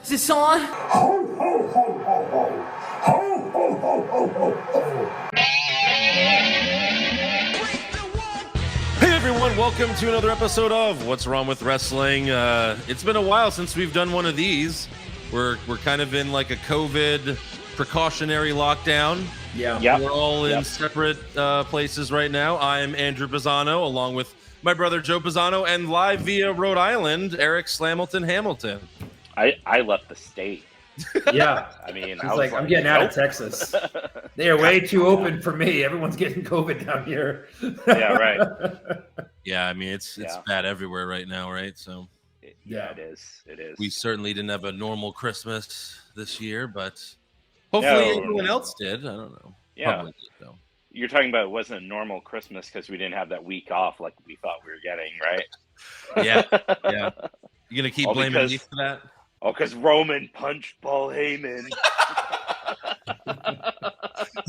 Is this on? Ho, ho, ho, ho, ho. Ho, ho, ho, ho, ho, ho. Hey everyone, welcome to another episode of What's Wrong with Wrestling. It's been a while since we've done one of these. We're kind of in like a COVID precautionary lockdown. Yeah. Yep. We're all in separate places right now. I'm Andrew Pisano, along with my brother Joe Pisano, and live via Rhode Island, Eric Slamilton Hamilton. I left the state. Yeah. I mean, I was like, I'm getting out of Texas. They are way too open for me. Everyone's getting COVID down here. Yeah, right. Yeah, I mean, it's bad everywhere right now, right? So yeah, it is. It is. We certainly didn't have a normal Christmas this year, but hopefully everyone else did. I don't know. Yeah. Probably did, though. You're talking about it wasn't a normal Christmas because we didn't have that week off like we thought we were getting, right? Yeah. Yeah. You gonna keep blaming me for that? Oh, because Roman punched Paul Heyman.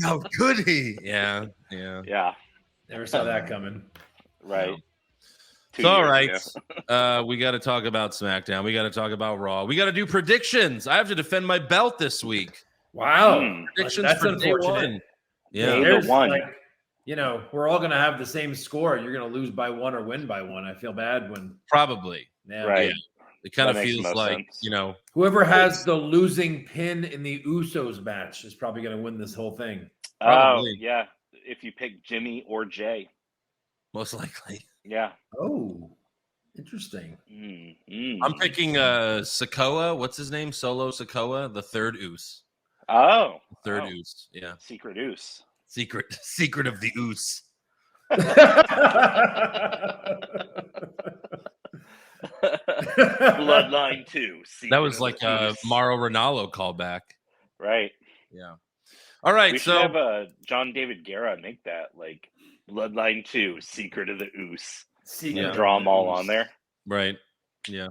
How could he? Yeah. Never saw that coming. Right. It's all right. We got to talk about SmackDown. We got to talk about Raw. We got to do predictions. I have to defend my belt this week. Wow. Predictions That's for unfortunate. day one. Yeah. Day one. Like, we're all going to have the same score. You're going to lose by one or win by one. I feel bad when. Probably. Yeah. Right. Yeah. It kind That of makes feels no like, sense. Whoever has the losing pin in the Usos match is probably going to win this whole thing. Probably. Oh, yeah. If you pick Jimmy or Jay. Most likely. Yeah. Oh, interesting. I'm picking Sikoa. What's his name? Solo Sikoa, the third Oos. Oh. Third Oos. Yeah. Secret Oos. Secret of the Oos. Bloodline 2. That was like a Mauro Ranallo callback. Right. Yeah. All right. We should have John David Guerra make that like Bloodline 2, Secret of the Oos. Draw them all on there. Right. Yeah.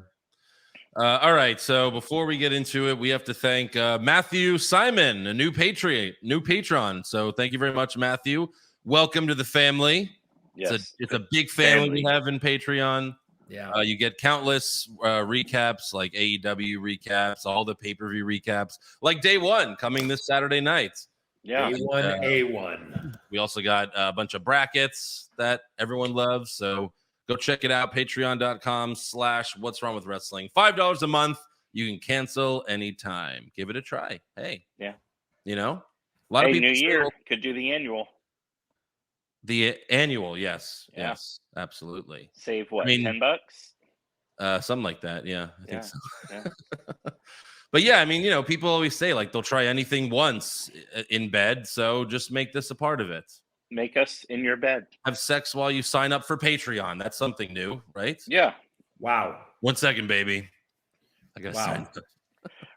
All right. So before we get into it, we have to thank Matthew Simon, a new patron. So thank you very much, Matthew. Welcome to the family. Yes. It's a big family we have in Patreon. Yeah. You get countless recaps, like AEW recaps, all the pay-per-view recaps, like day one coming this Saturday night. Yeah. A1. We also got a bunch of brackets that everyone loves. So go check it out. Patreon.com/What's Wrong with Wrestling. $5 a month. You can cancel anytime. Give it a try. Hey. Yeah. A lot of people New Year could do the annual. The annual, yes. Yeah. Yes, absolutely. Save what, $10? Something like that. Yeah, I think so. Yeah. But yeah, I mean, people always say like they'll try anything once in bed. So just make this a part of it. Make us in your bed. Have sex while you sign up for Patreon. That's something new, right? Yeah. Wow. 1 second, baby. I got to sign up.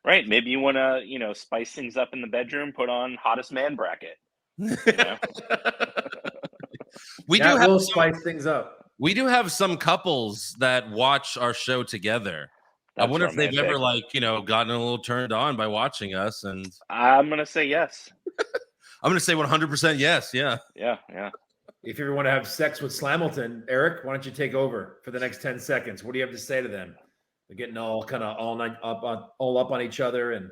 Right. Maybe you want to, spice things up in the bedroom, put on hottest man bracket. We'll spice things up. We do have some couples that watch our show together. I wonder if they've ever gotten a little turned on by watching us. And I'm gonna say yes. I'm gonna say 100% yes. Yeah. Yeah. If you ever want to have sex with Slamilton, Eric, why don't you take over for the next 10 seconds? What do you have to say to them? They're getting all kind of all up on each other and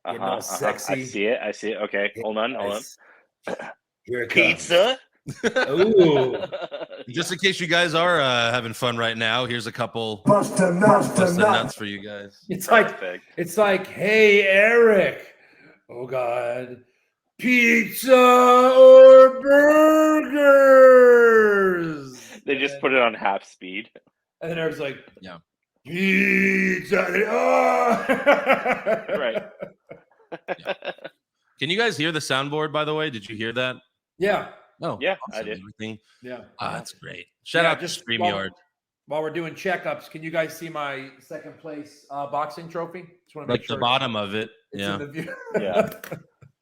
getting all sexy. I see it. Okay, hold on. Here it comes. Pizza. Ooh. Just in case you guys are having fun right now, here's a couple Bustin' nuts for you guys. It's like, hey, Eric. Oh God. Pizza or burgers? They just put it on half speed. And then Eric's like, yeah. Pizza. Oh. Right. Yeah. Can you guys hear the soundboard, by the way? Did you hear that? Yeah. Oh, yeah, awesome. I did. Everything. Yeah. That's great. Shout out to StreamYard. While we're doing checkups, can you guys see my second place boxing trophy? Just want to like make sure the bottom of it. In the view.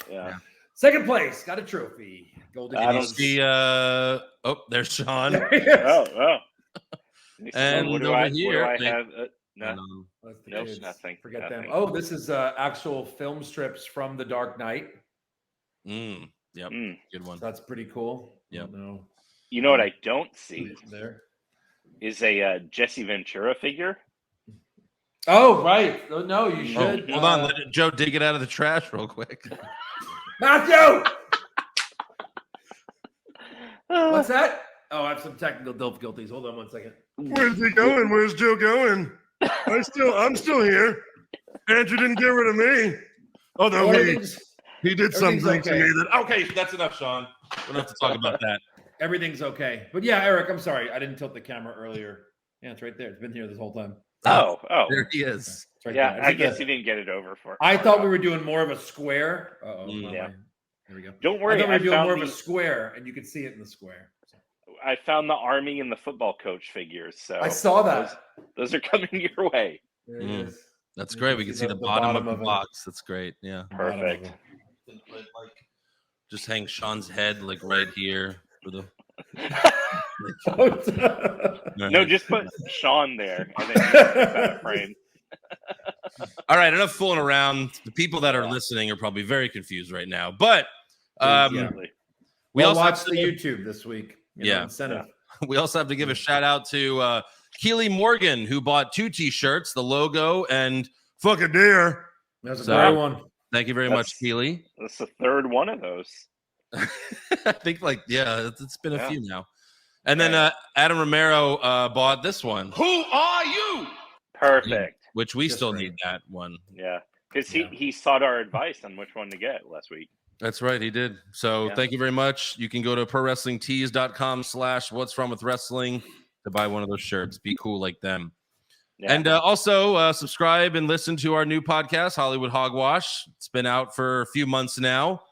Yeah. Second place, got a trophy. Golden. Can you see? There's Sean. Oh. And what do over I here, have? No, nothing. Forget nothing. them. Oh, this is actual film strips from The Dark Knight. Yep. Good one. So that's pretty cool. Yep. No. You know what I don't see there is a Jesse Ventura figure. Oh, right. Oh, no, you should. Hold on. Let Joe dig it out of the trash real quick. Matthew! What's that? Oh, I have some technical difficulties. Hold on one second. Where's he going? Where's Joe going? I'm still here. Andrew didn't get rid of me. Although he did something to me that. Okay, that's enough, Sean. We don't have to talk about that. Everything's okay. But yeah, Eric, I'm sorry. I didn't tilt the camera earlier. Yeah, it's right there. It's been here this whole time. Oh. There he is. Right Yeah, there. I guess you didn't get it over for. I thought we were doing more of a square. Yeah. There we go. Don't worry. I thought we were doing more of a square, and you could see it in the square. I found the Army and the football coach figures. So I saw that. Those are coming your way. There it is. That's great. We can see the bottom of the box. That's great. Yeah. Perfect. Just hang Sean's head like right here for the. No, just put Sean there and then you out of frame. All right, enough fooling around. The people that are listening are probably very confused right now. But we also watch the YouTube this week. Incentive. We also have to give a shout out to Keely Morgan, who bought 2 T-shirts, the logo and fuck a deer. That's a great one. Thank you very much, Keely. That's the third one of those. I think it's been a few now. And then Adam Romero bought this one. Who are you? Perfect. Which we still need that one. Yeah. Because he sought our advice on which one to get last week. That's right, he did. So thank you very much. You can go to prowrestlingtees.com/what's-wrong-with-wrestling to buy one of those shirts. Be cool like them. Yeah. And also subscribe and listen to our new podcast, Hollywood Hogwash. It's been out for a few months now.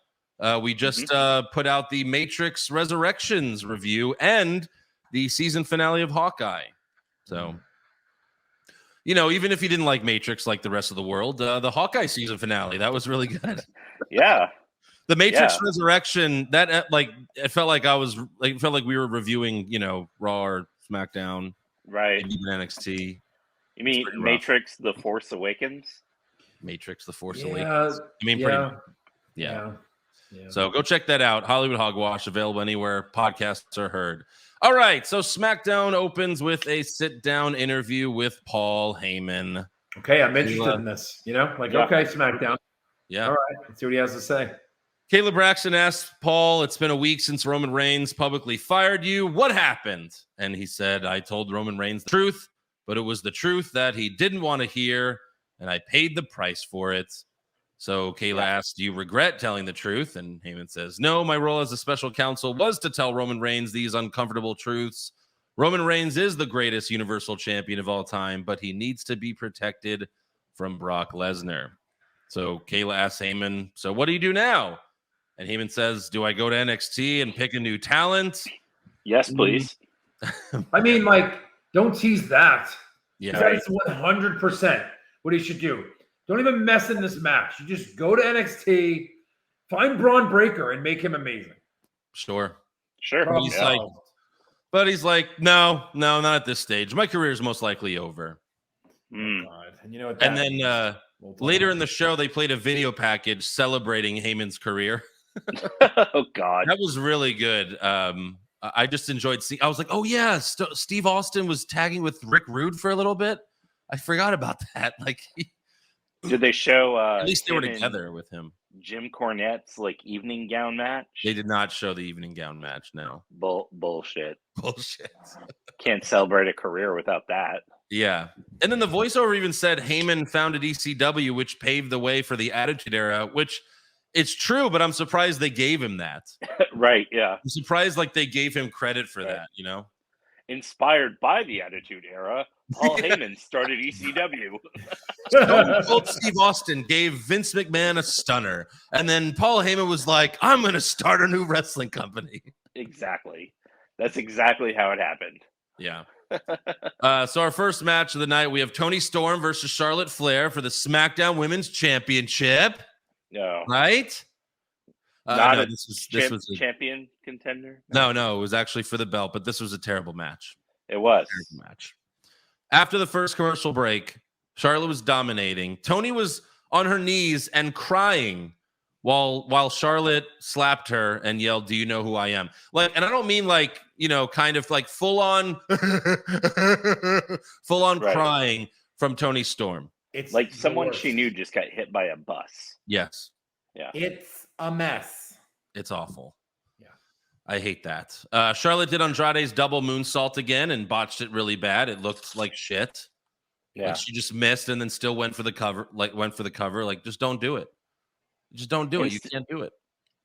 We just put out the Matrix Resurrections review and the season finale of Hawkeye. So, even if you didn't like Matrix like the rest of the world, the Hawkeye season finale, that was really good. Yeah. The Matrix Resurrection, that it felt like we were reviewing, Raw or SmackDown. Right. Even NXT. You mean Matrix The Force Awakens? Matrix The Force Awakens. Pretty much. Yeah. Yeah. So go check that out. Hollywood Hogwash, available anywhere podcasts are heard. All right. So SmackDown opens with a sit-down interview with Paul Heyman. Okay, I'm interested in this. Okay, SmackDown. Yeah. All right. Let's see what he has to say. Caleb Braxton asked Paul, it's been a week since Roman Reigns publicly fired you. What happened? And he said, I told Roman Reigns the truth, but it was the truth that he didn't want to hear, and I paid the price for it. So Kayla asked, do you regret telling the truth? And Heyman says, no, my role as a special counsel was to tell Roman Reigns these uncomfortable truths. Roman Reigns is the greatest Universal Champion of all time, but he needs to be protected from Brock Lesnar. So Kayla asks Heyman, so what do you do now? And Heyman says, do I go to NXT and pick a new talent? Yes, please. Don't tease that. Yeah. That is 100% what he should do. Don't even mess in this match. You just go to NXT, find Braun Breaker, and make him amazing. Sure. But he's like, no, not at this stage. My career is most likely over. Oh, God. And you know what? And then later in the show, they played a video package celebrating Heyman's career. Oh, God. That was really good. I just enjoyed seeing. I was like, oh, yeah, Steve Austin was tagging with Rick Rude for a little bit. I forgot about that. Did they show? At least they were together with him. Jim Cornette's evening gown match. They did not show the evening gown match. No. Bullshit. Bullshit. Can't celebrate a career without that. Yeah. And then the voiceover even said Heyman founded ECW, which paved the way for the Attitude Era, which it's true, but I'm surprised they gave him that. Right. Yeah. I'm surprised they gave him credit for that. Inspired by the Attitude Era, Paul Heyman started ECW. Old Steve Austin gave Vince McMahon a stunner. And then Paul Heyman was like, I'm going to start a new wrestling company. Exactly. That's exactly how it happened. Yeah. So our first match of the night, we have Toni Storm versus Charlotte Flair for the SmackDown Women's Championship. No. Right? This was a champion contender. No, it was actually for the belt, but this was a terrible match. It was. Terrible match. After the first commercial break, Charlotte was dominating. Toni was on her knees and crying while Charlotte slapped her and yelled, "Do you know who I am?" And I don't mean kind of full on right. crying. from Toni Storm. It's like someone she knew just got hit by a bus. Yes. Yeah. It's a mess. It's awful. Yeah. I hate that. Charlotte did Andrade's double moonsault again and botched it really bad. It looked like shit. Yeah. Like she just missed and then still went for the cover. Like, just don't do it. Just don't do it. You can't do it.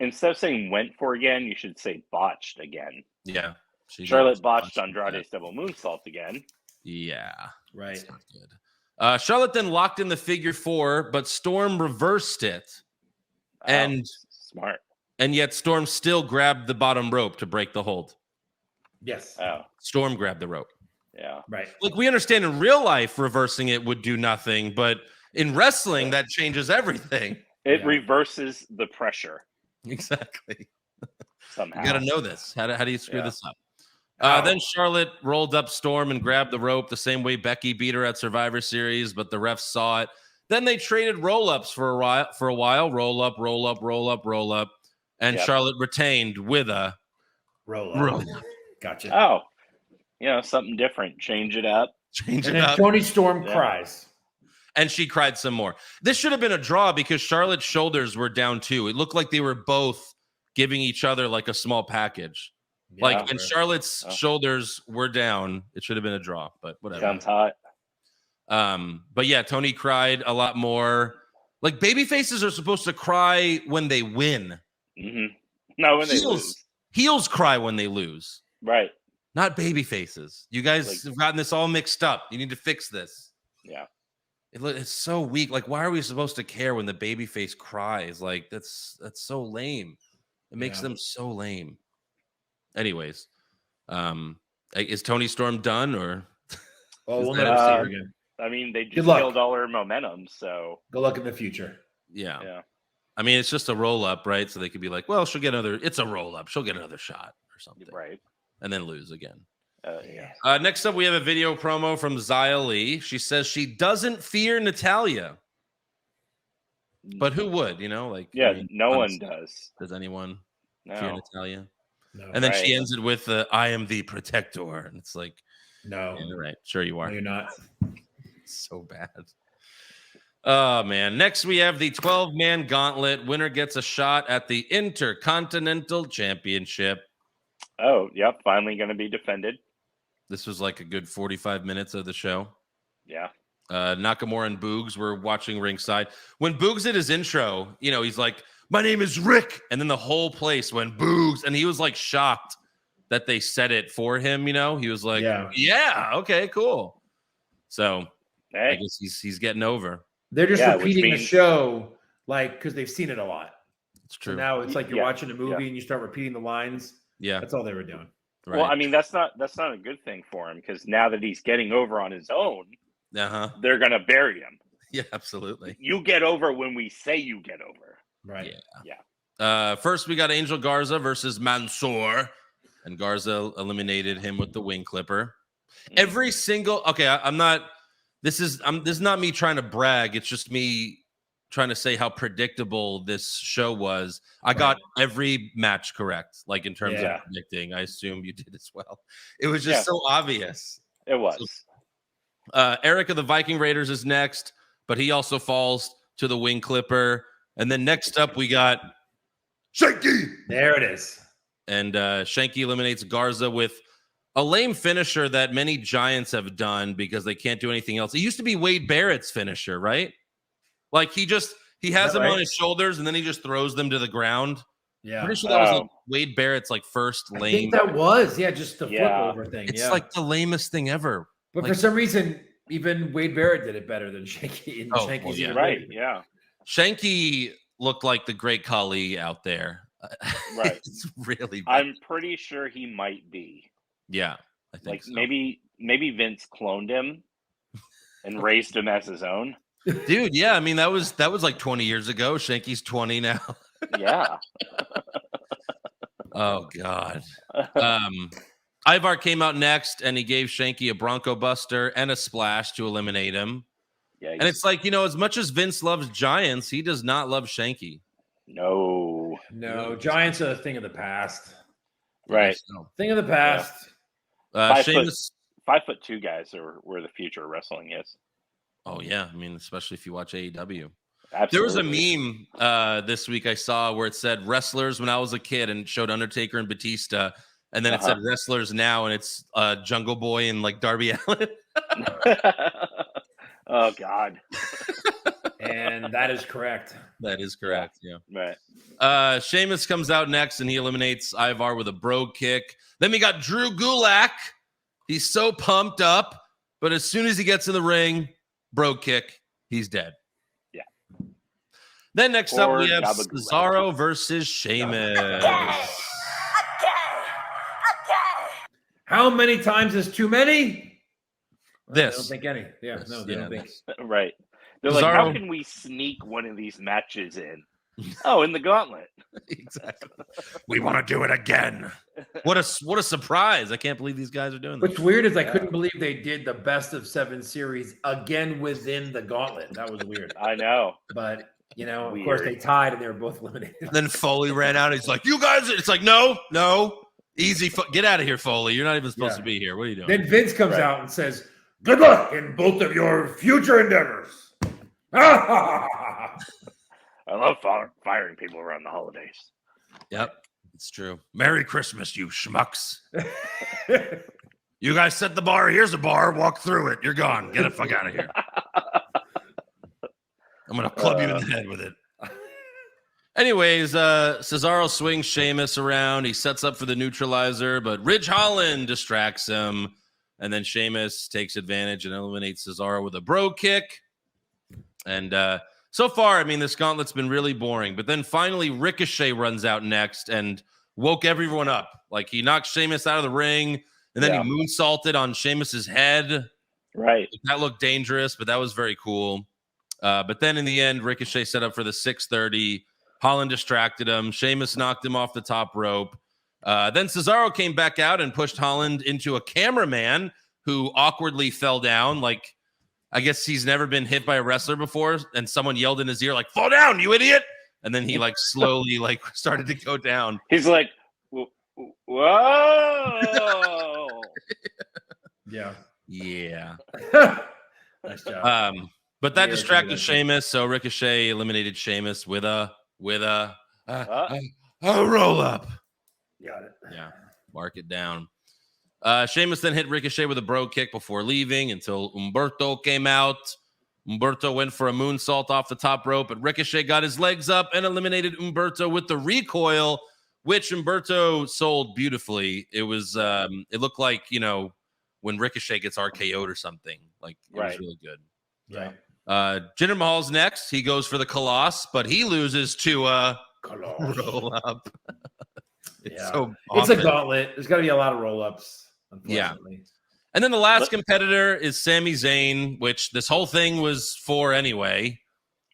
Instead of saying went for again, you should say botched again. Yeah. Charlotte botched Andrade's double moonsault again. Yeah. Right. That's not good. Charlotte then locked in the figure 4, but Storm reversed it. And smart. And yet Storm still grabbed the bottom rope to break the hold. Yes. Oh. Storm grabbed the rope. Yeah. Right. Like, we understand in real life reversing it would do nothing, but in wrestling that changes everything. It reverses the pressure. Exactly. Somehow. You got to know this. How do you screw this up? Then Charlotte rolled up Storm and grabbed the rope the same way Becky beat her at Survivor Series, but the refs saw it. Then they traded roll-ups for a while. Roll up, roll up, roll up, roll up. And Charlotte retained with a roll up. Gotcha. Oh, something different. Change it up. Change it and then up. Toni Storm cries. And she cried some more. This should have been a draw because Charlotte's shoulders were down too. It looked like they were both giving each other like a small package. Yeah, and Charlotte's shoulders were down. It should have been a draw, but whatever. Sounds hot. But yeah, Toni cried a lot more. Like, baby faces are supposed to cry when they win. Mm-hmm. No, when they lose. Heels cry when they lose. Right. Not baby faces. You guys have gotten this all mixed up. You need to fix this. Yeah. It's so weak. Like, why are we supposed to care when the baby face cries? Like, that's so lame. It makes them so lame. Anyways, is Toni Storm done or? Well, we'll never see her again. I mean, they just killed all her momentum, so good luck in the future. Yeah. I mean, it's just a roll up, right? So they could be like, well, she'll get another. It's a roll up. She'll get another shot or something, right? And then lose again. Yeah. Next up, we have a video promo from Xia Li. She says she doesn't fear Natalya, but who would? No one does. Does anyone fear Natalya? No. And then she ends it with "I am the protector," and it's like, no, yeah, right? Sure, you are. No, you're not. So bad. Oh man. Next, we have the 12-man gauntlet. Winner gets a shot at the Intercontinental Championship. Oh, yep. Finally going to be defended. This was like a good 45 minutes of the show. Yeah. Nakamura and Boogs were watching ringside. When Boogs did his intro, he's like, "My name is Rick." And then the whole place went Boogs. And he was like shocked that they said it for him. He was like, yeah, okay, cool. So I guess he's getting over. They're just repeating the show, because they've seen it a lot. It's true. So now it's like you're watching a movie and you start repeating the lines. Yeah, that's all they were doing. Right. Well, I mean, that's not a good thing for him because now that he's getting over on his own, they're gonna bury him. Yeah, absolutely. You get over when we say you get over. Right. Yeah. First, we got Angel Garza versus Mansoor, and Garza eliminated him with the wing clipper. Every single This is not me trying to brag. It's just me trying to say how predictable this show was. I got every match correct, like in terms of predicting. I assume you did as well. It was just so obvious. It was. Eric of the Viking Raiders is next, but he also falls to the wing clipper. And then next up, we got Shanky. There it is. And Shanky eliminates Garza with a lame finisher that many Giants have done because they can't do anything else. It used to be Wade Barrett's finisher, right? Like he has them on his shoulders and then he just throws them to the ground. Yeah. Pretty sure that was like Wade Barrett's first lame. I think that was, just the flip over thing. It's like the lamest thing ever. But for some reason, even Wade Barrett did it better than Shanky. Right. Yeah. Shanky looked like the great Khali out there. Right. It's really bad. I'm pretty sure he might be. Yeah. I think so. Maybe Vince cloned him and raised him as his own. Dude, yeah. I mean, that was like 20 years ago. Shanky's 20 now. Yeah. Oh, God. Ivar came out next, and he gave Shanky a Bronco Buster and a splash to eliminate him. Yeah, and it's like, as much as Vince loves Giants, he does not love Shanky. No. Giants are a thing of the past. Right. Thing of the past. Sheamus, 5'2" guys are where the future of wrestling is. Oh yeah, I mean, especially if you watch AEW. Absolutely. There was a meme this week I saw where it said wrestlers when I was a kid and it showed Undertaker and Batista, and then it said wrestlers now, and it's Jungle Boy and like Darby Allin. Oh God. And that is correct. That is correct. Yeah. Right. Sheamus comes out next and he eliminates Ivar with a brogue kick. Then we got Drew Gulak. He's so pumped up, but as soon as he gets in the ring, brogue kick, he's dead. Yeah. Then next up we have Cesaro versus Sheamus. How many times is too many? This. I don't think any. Yeah, no, they don't think. Right. They're like, how can we sneak one of these matches in? Oh, in the Gauntlet. Exactly. We want to do it again. What a surprise. I can't believe these guys are doing this. What's weird is I couldn't believe they did the best of 7 series again within the Gauntlet. That was weird. I know. But, of course they tied and they were both eliminated. Then Foley ran out. He's like, you guys, it's like, no. Easy. Get out of here, Foley. You're not even supposed to be here. What are you doing? Then Vince comes out and says, good luck in both of your future endeavors. I love firing people around the holidays. Yep, it's true. Merry Christmas, you schmucks. You guys set the bar. Here's a bar. Walk through it. You're gone. Get the fuck out of here. I'm going to club you in the head with it. Anyways, Cesaro swings Sheamus around. He sets up for the neutralizer, but Ridge Holland distracts him. And then Sheamus takes advantage and eliminates Cesaro with a brogue kick. And so far, I mean, this gauntlet's been really boring. But then finally, Ricochet runs out next and woke everyone up. Like, he knocked Sheamus out of the ring, and then he moonsaulted on Sheamus's head. Right. That looked dangerous, but that was very cool. But then in the end, Ricochet set up for the 630. Holland distracted him. Sheamus knocked him off the top rope. Then Cesaro came back out and pushed Holland into a cameraman who awkwardly fell down. Like, I guess he's never been hit by a wrestler before, and someone yelled in his ear, like, fall down, you idiot. And then he, like, slowly, like, started to go down. He's like, whoa. Yeah. Nice job. But that distracted Sheamus, so Ricochet eliminated Sheamus with a roll up. Got it. Yeah, mark it down. Sheamus then hit Ricochet with a brogue kick before leaving until Humberto came out. Humberto went for a moonsault off the top rope, but Ricochet got his legs up and eliminated Humberto with the recoil, which Humberto sold beautifully. It was, it looked like, when Ricochet gets RKO'd or something. Like, it was really good. Right. Jinder Mahal's next. He goes for the Colossus, but he loses to roll up. It's it's a gauntlet. There's got to be a lot of roll-ups, unfortunately. Yeah. And then the last competitor is Sami Zayn, which this whole thing was for anyway.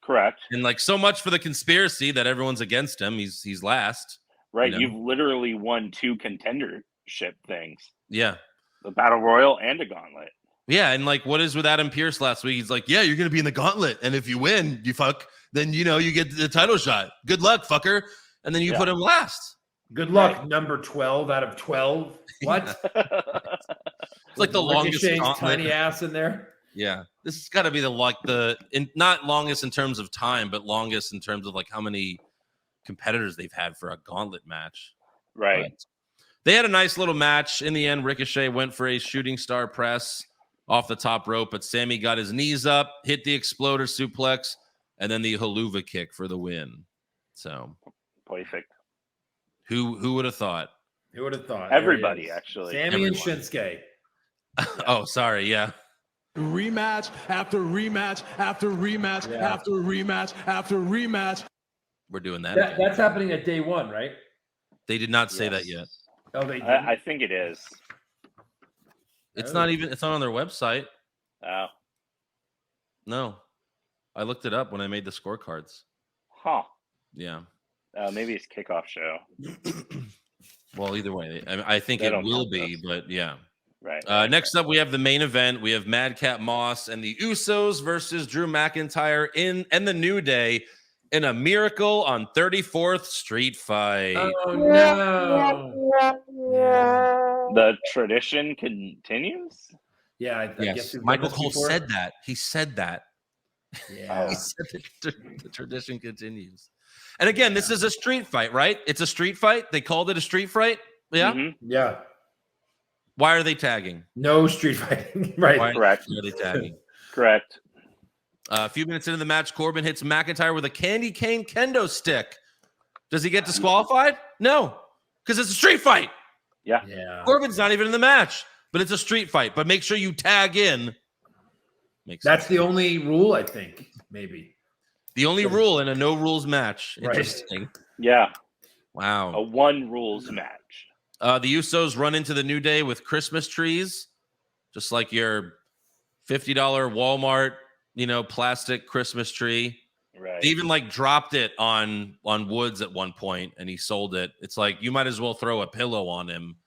Correct. And like so much for the conspiracy that everyone's against him. He's last. Right. You've literally won 2 contendership things. Yeah. The Battle Royal and a Gauntlet. Yeah. And like, what is with Adam Pearce last week? He's like, yeah, you're going to be in the Gauntlet. And if you win, then, you get the title shot. Good luck, fucker. And then you put him last. Good luck, number 12 out of 12. What? It's like the longest gauntlet. Tiny ass in there. Yeah, this has got to be not longest in terms of time, but longest in terms of like how many competitors they've had for a gauntlet match. Right. But they had a nice little match. In the end, Ricochet went for a shooting star press off the top rope, but Sammy got his knees up, hit the exploder suplex, and then the haluva kick for the win. So perfect. Who would have thought? Who would have thought? Everybody, actually. Sammy and Shinsuke. Oh, sorry. Yeah. Rematch after rematch after rematch after rematch after rematch. We're doing that. That's happening at day 1, right? They did not say that yet. Oh, they did. I think it is. It's not on their website. Oh. No. I looked it up when I made the scorecards. Huh. Yeah. Maybe it's kickoff show. Well, either way, I think it will be, but yeah. Right. Next up, we have the main event. We have Madcap Moss and the Usos versus Drew McIntyre and the New Day in a Miracle on 34th Street fight. Oh, no. The tradition continues? Yeah, I guess Michael Cole said that. He said that. Yeah. He said the tradition continues. And again, this is a street fight, right? It's a street fight. They called it a street fight. Yeah. Mm-hmm. Yeah. Why are they tagging? No street fighting. Right. Correct. Why are they tagging? Correct. A few minutes into the match, Corbin hits McIntyre with a candy cane kendo stick. Does he get disqualified? No, because it's a street fight. Yeah. Corbin's not even in the match, but it's a street fight. But make sure you tag in. That's the only rule, I think, maybe. The only rule in a no rules match. Right. Interesting. Yeah. Wow. A one rules match. The Usos run into the New Day with Christmas trees, just like your $50 Walmart, plastic Christmas tree. Right. They even dropped it on Woods at one point, and he sold it. It's like you might as well throw a pillow on him.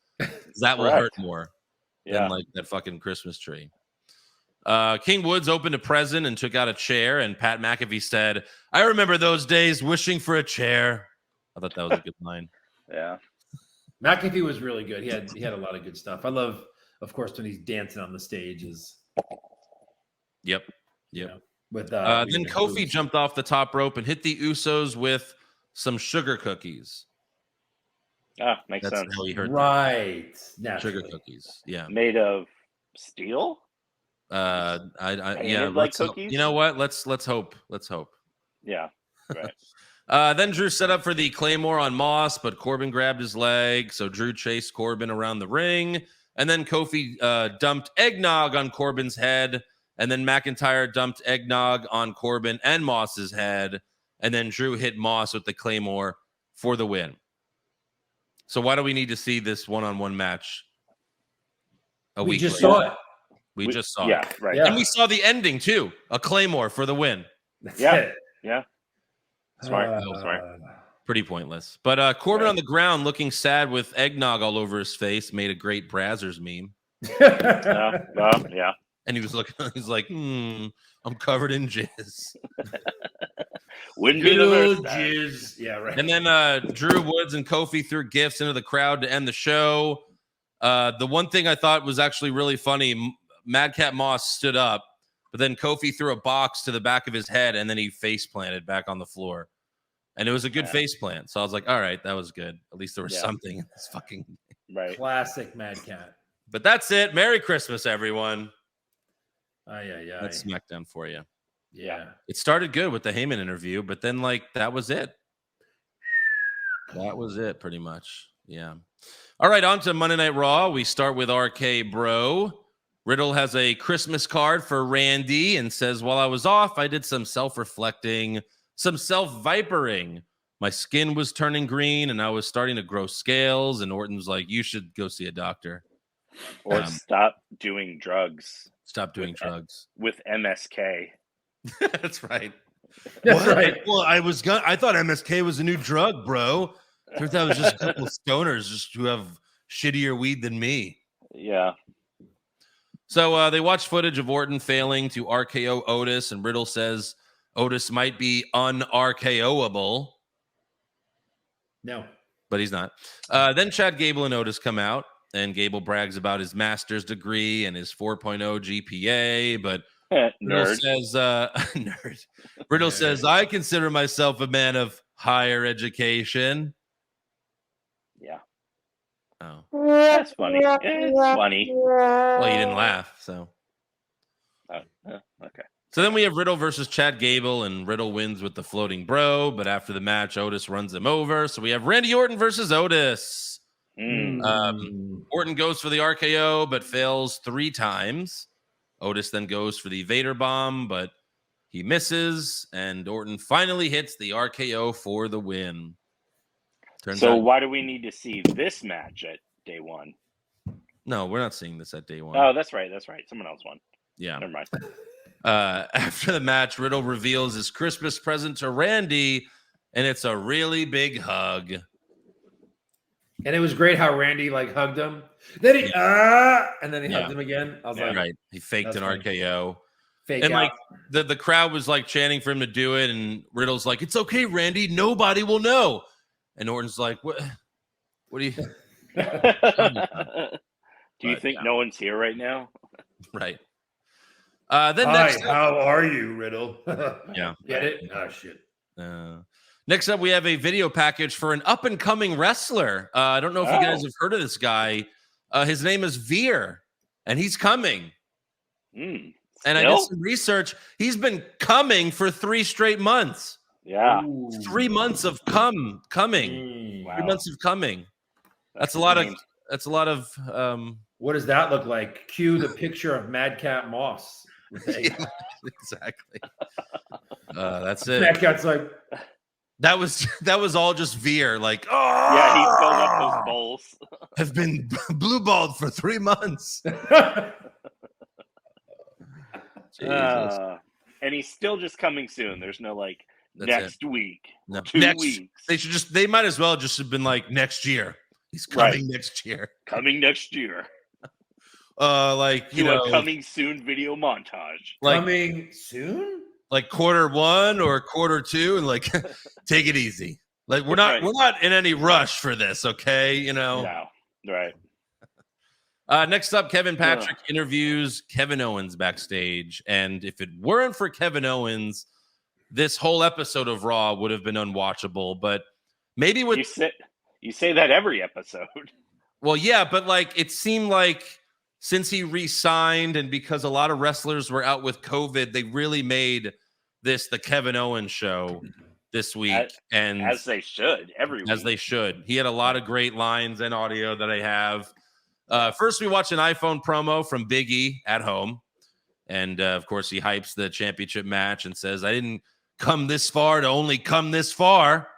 That will hurt more than that fucking Christmas tree. King Woods opened a present and took out a chair, and Pat McAfee said, "I remember those days wishing for a chair." I thought that was a good line. Yeah. McAfee was really good. He had a lot of good stuff. I love, of course, when he's dancing on the stage. Yep. With then Kofi jumped off the top rope and hit the Usos with some sugar cookies. Makes sense. How he heard right. Sugar cookies. Yeah. Made of steel? Cookies? You know what? Let's hope. Yeah. Right. Then Drew set up for the Claymore on Moss, but Corbin grabbed his leg, so Drew chased Corbin around the ring, and then Kofi dumped eggnog on Corbin's head, and then McIntyre dumped eggnog on Corbin and Moss's head, and then Drew hit Moss with the Claymore for the win. So why do we need to see this one-on-one match a week later? Saw it. We just saw it. Yeah, right. And we saw the ending, too. A Claymore for the win. That's Yeah. it. Yeah. Smart. Pretty pointless. But Corbin on the ground looking sad with eggnog all over his face made a great Brazzers meme. Yeah. And he was looking, he's like, I'm covered in jizz. Wouldn't be the first time. Jizz. Yeah, right. And then Drew Woods and Kofi threw gifts into the crowd to end the show. The one thing I thought was actually really funny, Madcap Moss stood up, but then Kofi threw a box to the back of his head, and then he face planted back on the floor. And it was a good face plant. So I was like, all right, that was good. At least there was something in this fucking right. Classic Madcap. But that's it. Merry Christmas, everyone. That's SmackDown for you. Yeah. It started good with the Heyman interview, but then that was it. That was it pretty much. Yeah. All right, on to Monday Night Raw. We start with RK Bro. Riddle has a Christmas card for Randy and says, while I was off, I did some self-reflecting, some self-vipering. My skin was turning green and I was starting to grow scales. And Orton's like, you should go see a doctor. Or stop doing drugs. Stop doing drugs. With MSK. That's right. That's right. Well, I thought MSK was a new drug, bro. Turns out it was just a couple of stoners just who have shittier weed than me. Yeah. So they watched footage of Orton failing to RKO Otis, and Riddle says Otis might be un-RKOable. No. But he's not. Then Chad Gable and Otis come out, and Gable brags about his master's degree and his 4.0 GPA, but Riddle says, nerd. Riddle says, I consider myself a man of higher education. Yeah. Oh. That's funny. It's funny. Well, you didn't laugh, so. Okay. So then we have Riddle versus Chad Gable, and Riddle wins with the floating bro, but after the match, Otis runs him over. So we have Randy Orton versus Otis. Orton goes for the RKO, but fails 3 times. Otis then goes for the Vader bomb, but he misses, and Orton finally hits the RKO for the win. Why do we need to see this match at day 1? No, we're not seeing this at day 1. Oh, that's right. Someone else won. Yeah. Never mind. After the match, Riddle reveals his Christmas present to Randy, and it's a really big hug. And it was great how Randy hugged him. Then he and then he hugged him again. I was like, right. He faked an RKO. Fake and out. the crowd was chanting for him to do it, and Riddle's like, "It's okay, Randy. Nobody will know." And Orton's like, "What? What do you?" Do you think no one's here right now? Right. Then next up, how are you, Riddle? Yeah. Get it? Oh, shit. Next up, we have a video package for an up-and-coming wrestler. I don't know if you guys have heard of this guy. His name is Veer, and he's coming. And I did some research. He's been coming for 3 straight months. Yeah. 3 months of coming. Wow. 3 months of coming. That's a lot of what does that look like? Cue the picture of Madcap Moss. Yeah, exactly. That's it. Madcap's like that was all just Veer. Like, yeah, he filled up those bowls. Have been blue balled for 3 months. And he's still just coming soon. There's no like next week. No. 2 weeks. They might as well just have been like next year. He's coming next year. Coming next year. Like you know, coming soon video montage. Like, coming soon? Like Q1 or Q2, and like take it easy. Like we're not in any rush for this, okay? You know. No. Right. Next up, Kevin Patrick interviews Kevin Owens backstage. And if it weren't for Kevin Owens, this whole episode of Raw would have been unwatchable. But maybe with you say that every episode. Well, yeah, but like it seemed like since he re-signed and because a lot of wrestlers were out with COVID, they really made this the Kevin Owens show this week. And as they should, every week. As they should. He had a lot of great lines and audio that I have. First, we watch an iPhone promo from Biggie at home. And, of course, he hypes the championship match and says, I didn't come this far to only come this far.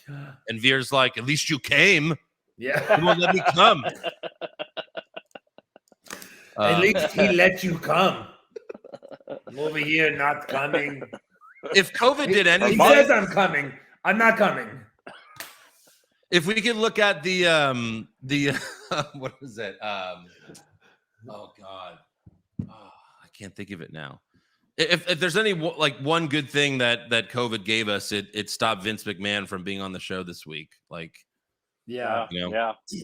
And Veer's like, at least you came. Yeah. You won't let me come. At least he let you come. I'm over here not coming. If COVID did anything. He says I'm coming. I'm not coming. If we could look at the what was it? Oh God, I can't think of it now. If there's any like one good thing that COVID gave us, it stopped Vince McMahon from being on the show this week. Like, yeah,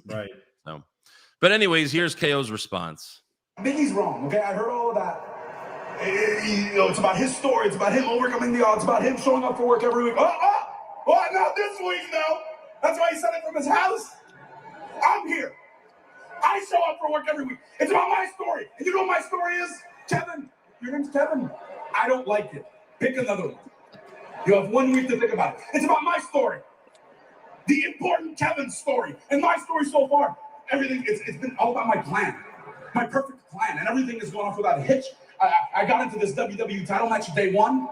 right. So, but anyways, here's KO's response. Biggie's wrong. Okay, I heard all of that. It's about his story. It's about him overcoming the odds. It's about him showing up for work every week. Not this week now. That's why he said it from his house. I'm here. I show up for work every week. It's about my story. And you know what my story is? Kevin. Your name's Kevin. I don't like it. Pick another one. You have 1 week to think about it. It's about my story. The important Kevin story. And my story so far. Everything, it's been all about my plan. My perfect plan. And everything is going off without a hitch. I got into this WWE title match day one.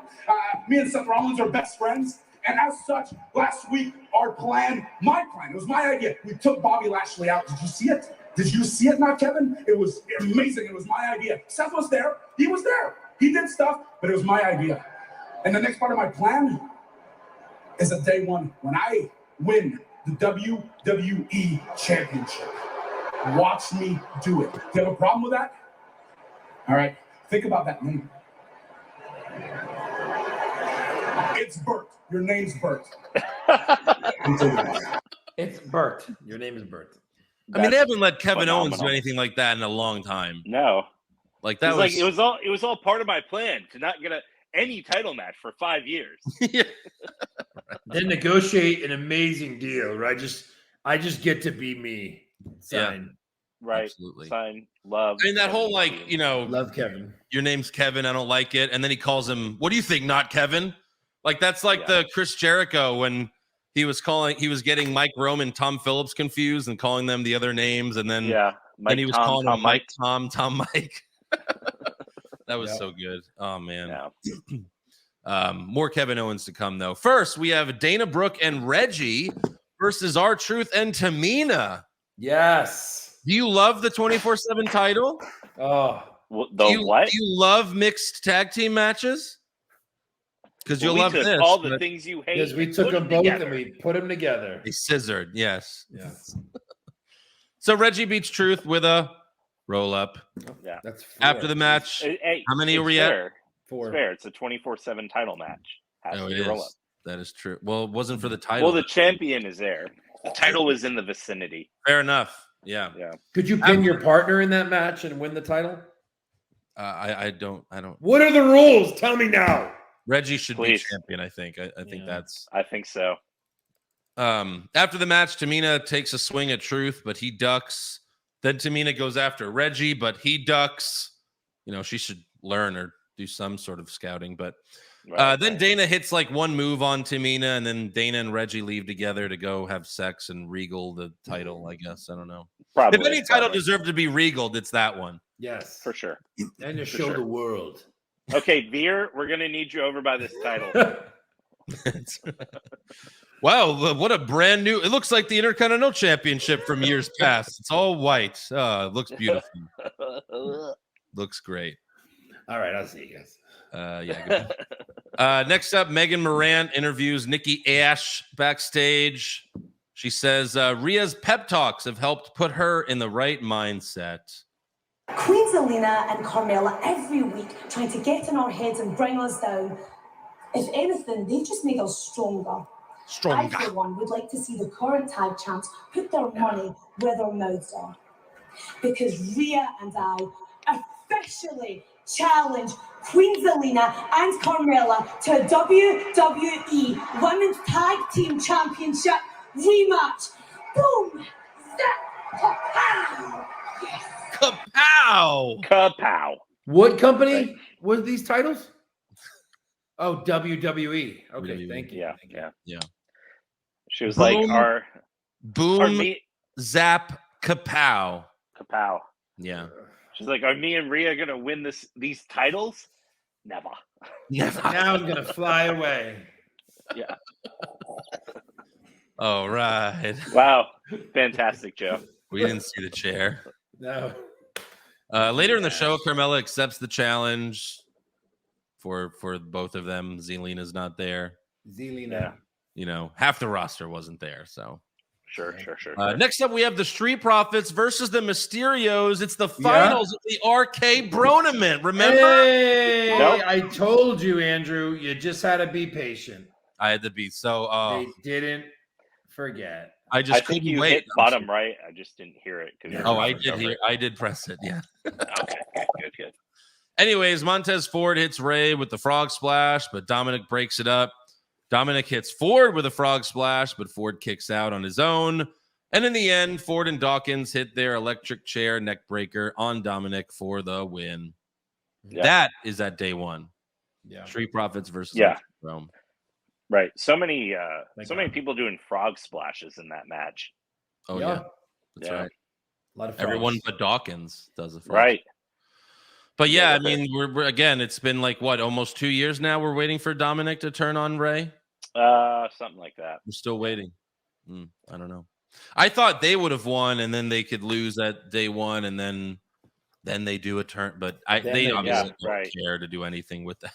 Me and Seth Rollins are best friends. And as such, last week, my plan, it was my idea. We took Bobby Lashley out. Did you see it? Did you see it, not Kevin? It was amazing. It was my idea. Seth was there. He was there. He did stuff, but it was my idea. And the next part of my plan is a day one when I win the WWE Championship. Watch me do it. Do you have a problem with that? All right. Think about that name. It's Bert. Your name's Bert. It's Bert. Your name is Bert. I mean, they haven't let Kevin Owens do anything like that in a long time. No. Like that was like it was all part of my plan to not get any title match for 5 years. Yeah. Then negotiate an amazing deal, right? I just get to be me. Sign. Yeah. Right. Absolutely. Sign. Love. I mean, that whole like, love Kevin. Your name's Kevin. I don't like it. And then he calls him, what do you think? Not Kevin? Like that's like the Chris Jericho when he was getting Mike Roman, Tom Phillips confused and calling them the other names. And then, Mike, he was calling him Mike, Tom, Mike. That was so good. Oh man. Yeah. More Kevin Owens to come though. First, we have Dana Brooke and Reggie versus R-Truth and Tamina. Yes. Do you love the 24/7 title? Oh, what? Do you love mixed tag team matches? Because you'll love this. All the things you hate. Because we took them both and we put them together. They scissored. Yes. So Reggie beats Truth with a roll up. Yeah. That's after the match. Hey, how many are we at? 4. It's fair. It's a 24/7 title match. Oh, it is. That is true. Well, it wasn't for the title. Well, the champion is there. The title was in the vicinity. Fair enough. Yeah. Could you pin your partner in that match and win the title? I don't. What are the rules? Tell me now. Reggie should Please. be champion. I think. I think that's. I think so. After the match, Tamina takes a swing at Truth, but he ducks. Then Tamina goes after Reggie, but he ducks. She should learn or do some sort of scouting. But then Dana hits like one move on Tamina, and then Dana and Reggie leave together to go have sex and regal the title, I guess. I don't know. If any title deserved to be regaled, it's that one. Yes. For sure. And to show the world. Okay, Veer, we're going to need you over by this title. Wow, what a brand new... It looks like the Intercontinental Championship from years past. It's all white. It looks beautiful. Looks great. All right, I'll see you guys. Yeah. Next up, Megan Moran interviews Nikki Ash backstage. She says Rhea's pep talks have helped put her in the right mindset. Queen Zelina and Carmella every week trying to get in our heads and bring us down. If anything, they've just made us stronger. I, for one, would like to see the current tag champs put their money where their mouths are. Because Rhea and I officially challenge Queen Zelina and Carmella to a WWE Women's Tag Team Championship rematch. Boom! Zap! Kapow! Yes! Kapow! Kapow! What company were these titles? Oh, WWE. Okay, thank you. Yeah. She was like, boom, zap, kapow. Kapow. Yeah. She's like, are me and Rhea going to win these titles? Never. Now I'm going to fly away. Yeah. All right. Wow. Fantastic, Joe. We didn't see the chair. No. Later in the show, Carmella accepts the challenge for both of them. Zelina's not there. Zelina. Half the roster wasn't there, so. Sure. Next up, we have the Street Profits versus the Mysterios. It's the finals of the RK Bronament. Remember? Hey, nope. I told you, Andrew. You just had to be patient. I had to be so. They didn't forget. I think couldn't you wait. hit bottom right. I just didn't hear it. I did hear. I did press it. Yeah. Okay. Good. Anyways, Montez Ford hits Ray with the frog splash, but Dominic breaks it up. Dominic hits Ford with a frog splash, but Ford kicks out on his own. And in the end, Ford and Dawkins hit their electric chair neck breaker on Dominic for the win. Yeah. That is at day one. Yeah. Street Profits versus Rome. Right. So many people doing frog splashes in that match. Oh, yeah. That's right. A lot of everyone but Dawkins does a frog. Right. But yeah, I mean, we're again, it's been like almost 2 years now. We're waiting for Dominic to turn on Ray. Something like that. We're still waiting. I don't know. I thought they would have won, and then they could lose at day one, and then they do a turn. But they obviously don't care to do anything with that.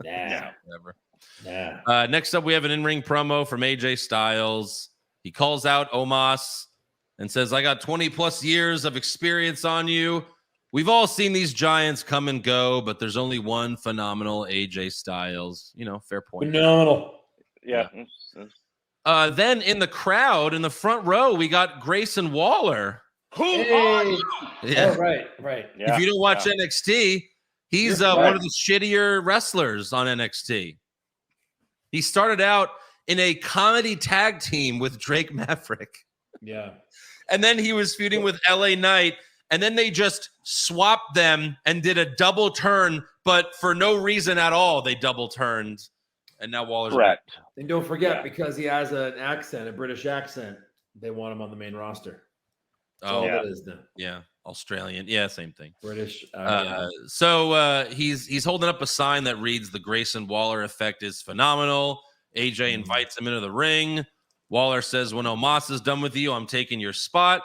Yeah, whatever. Yeah. Next up, we have an in-ring promo from AJ Styles. He calls out Omos and says, "I got 20 plus years of experience on you. We've all seen these giants come and go, but there's only one phenomenal AJ Styles." Fair point. Phenomenal. Yeah. Then in the crowd, in the front row, we got Grayson Waller. Who are you? Yeah. Oh, right. Yeah. If you don't watch NXT, he's one of the shittier wrestlers on NXT. He started out in a comedy tag team with Drake Maverick. Yeah. And then he was feuding with LA Knight. And then they just swapped them and did a double turn, but for no reason at all, they double turned. And now Waller's correct. back. And don't forget, because he has an accent, a British accent, they want him on the main roster. That's all it is now. Yeah, Australian. Yeah, same thing. British. So he's holding up a sign that reads, "The Grayson Waller effect is phenomenal." AJ invites him into the ring. Waller says, "When Omos is done with you, I'm taking your spot."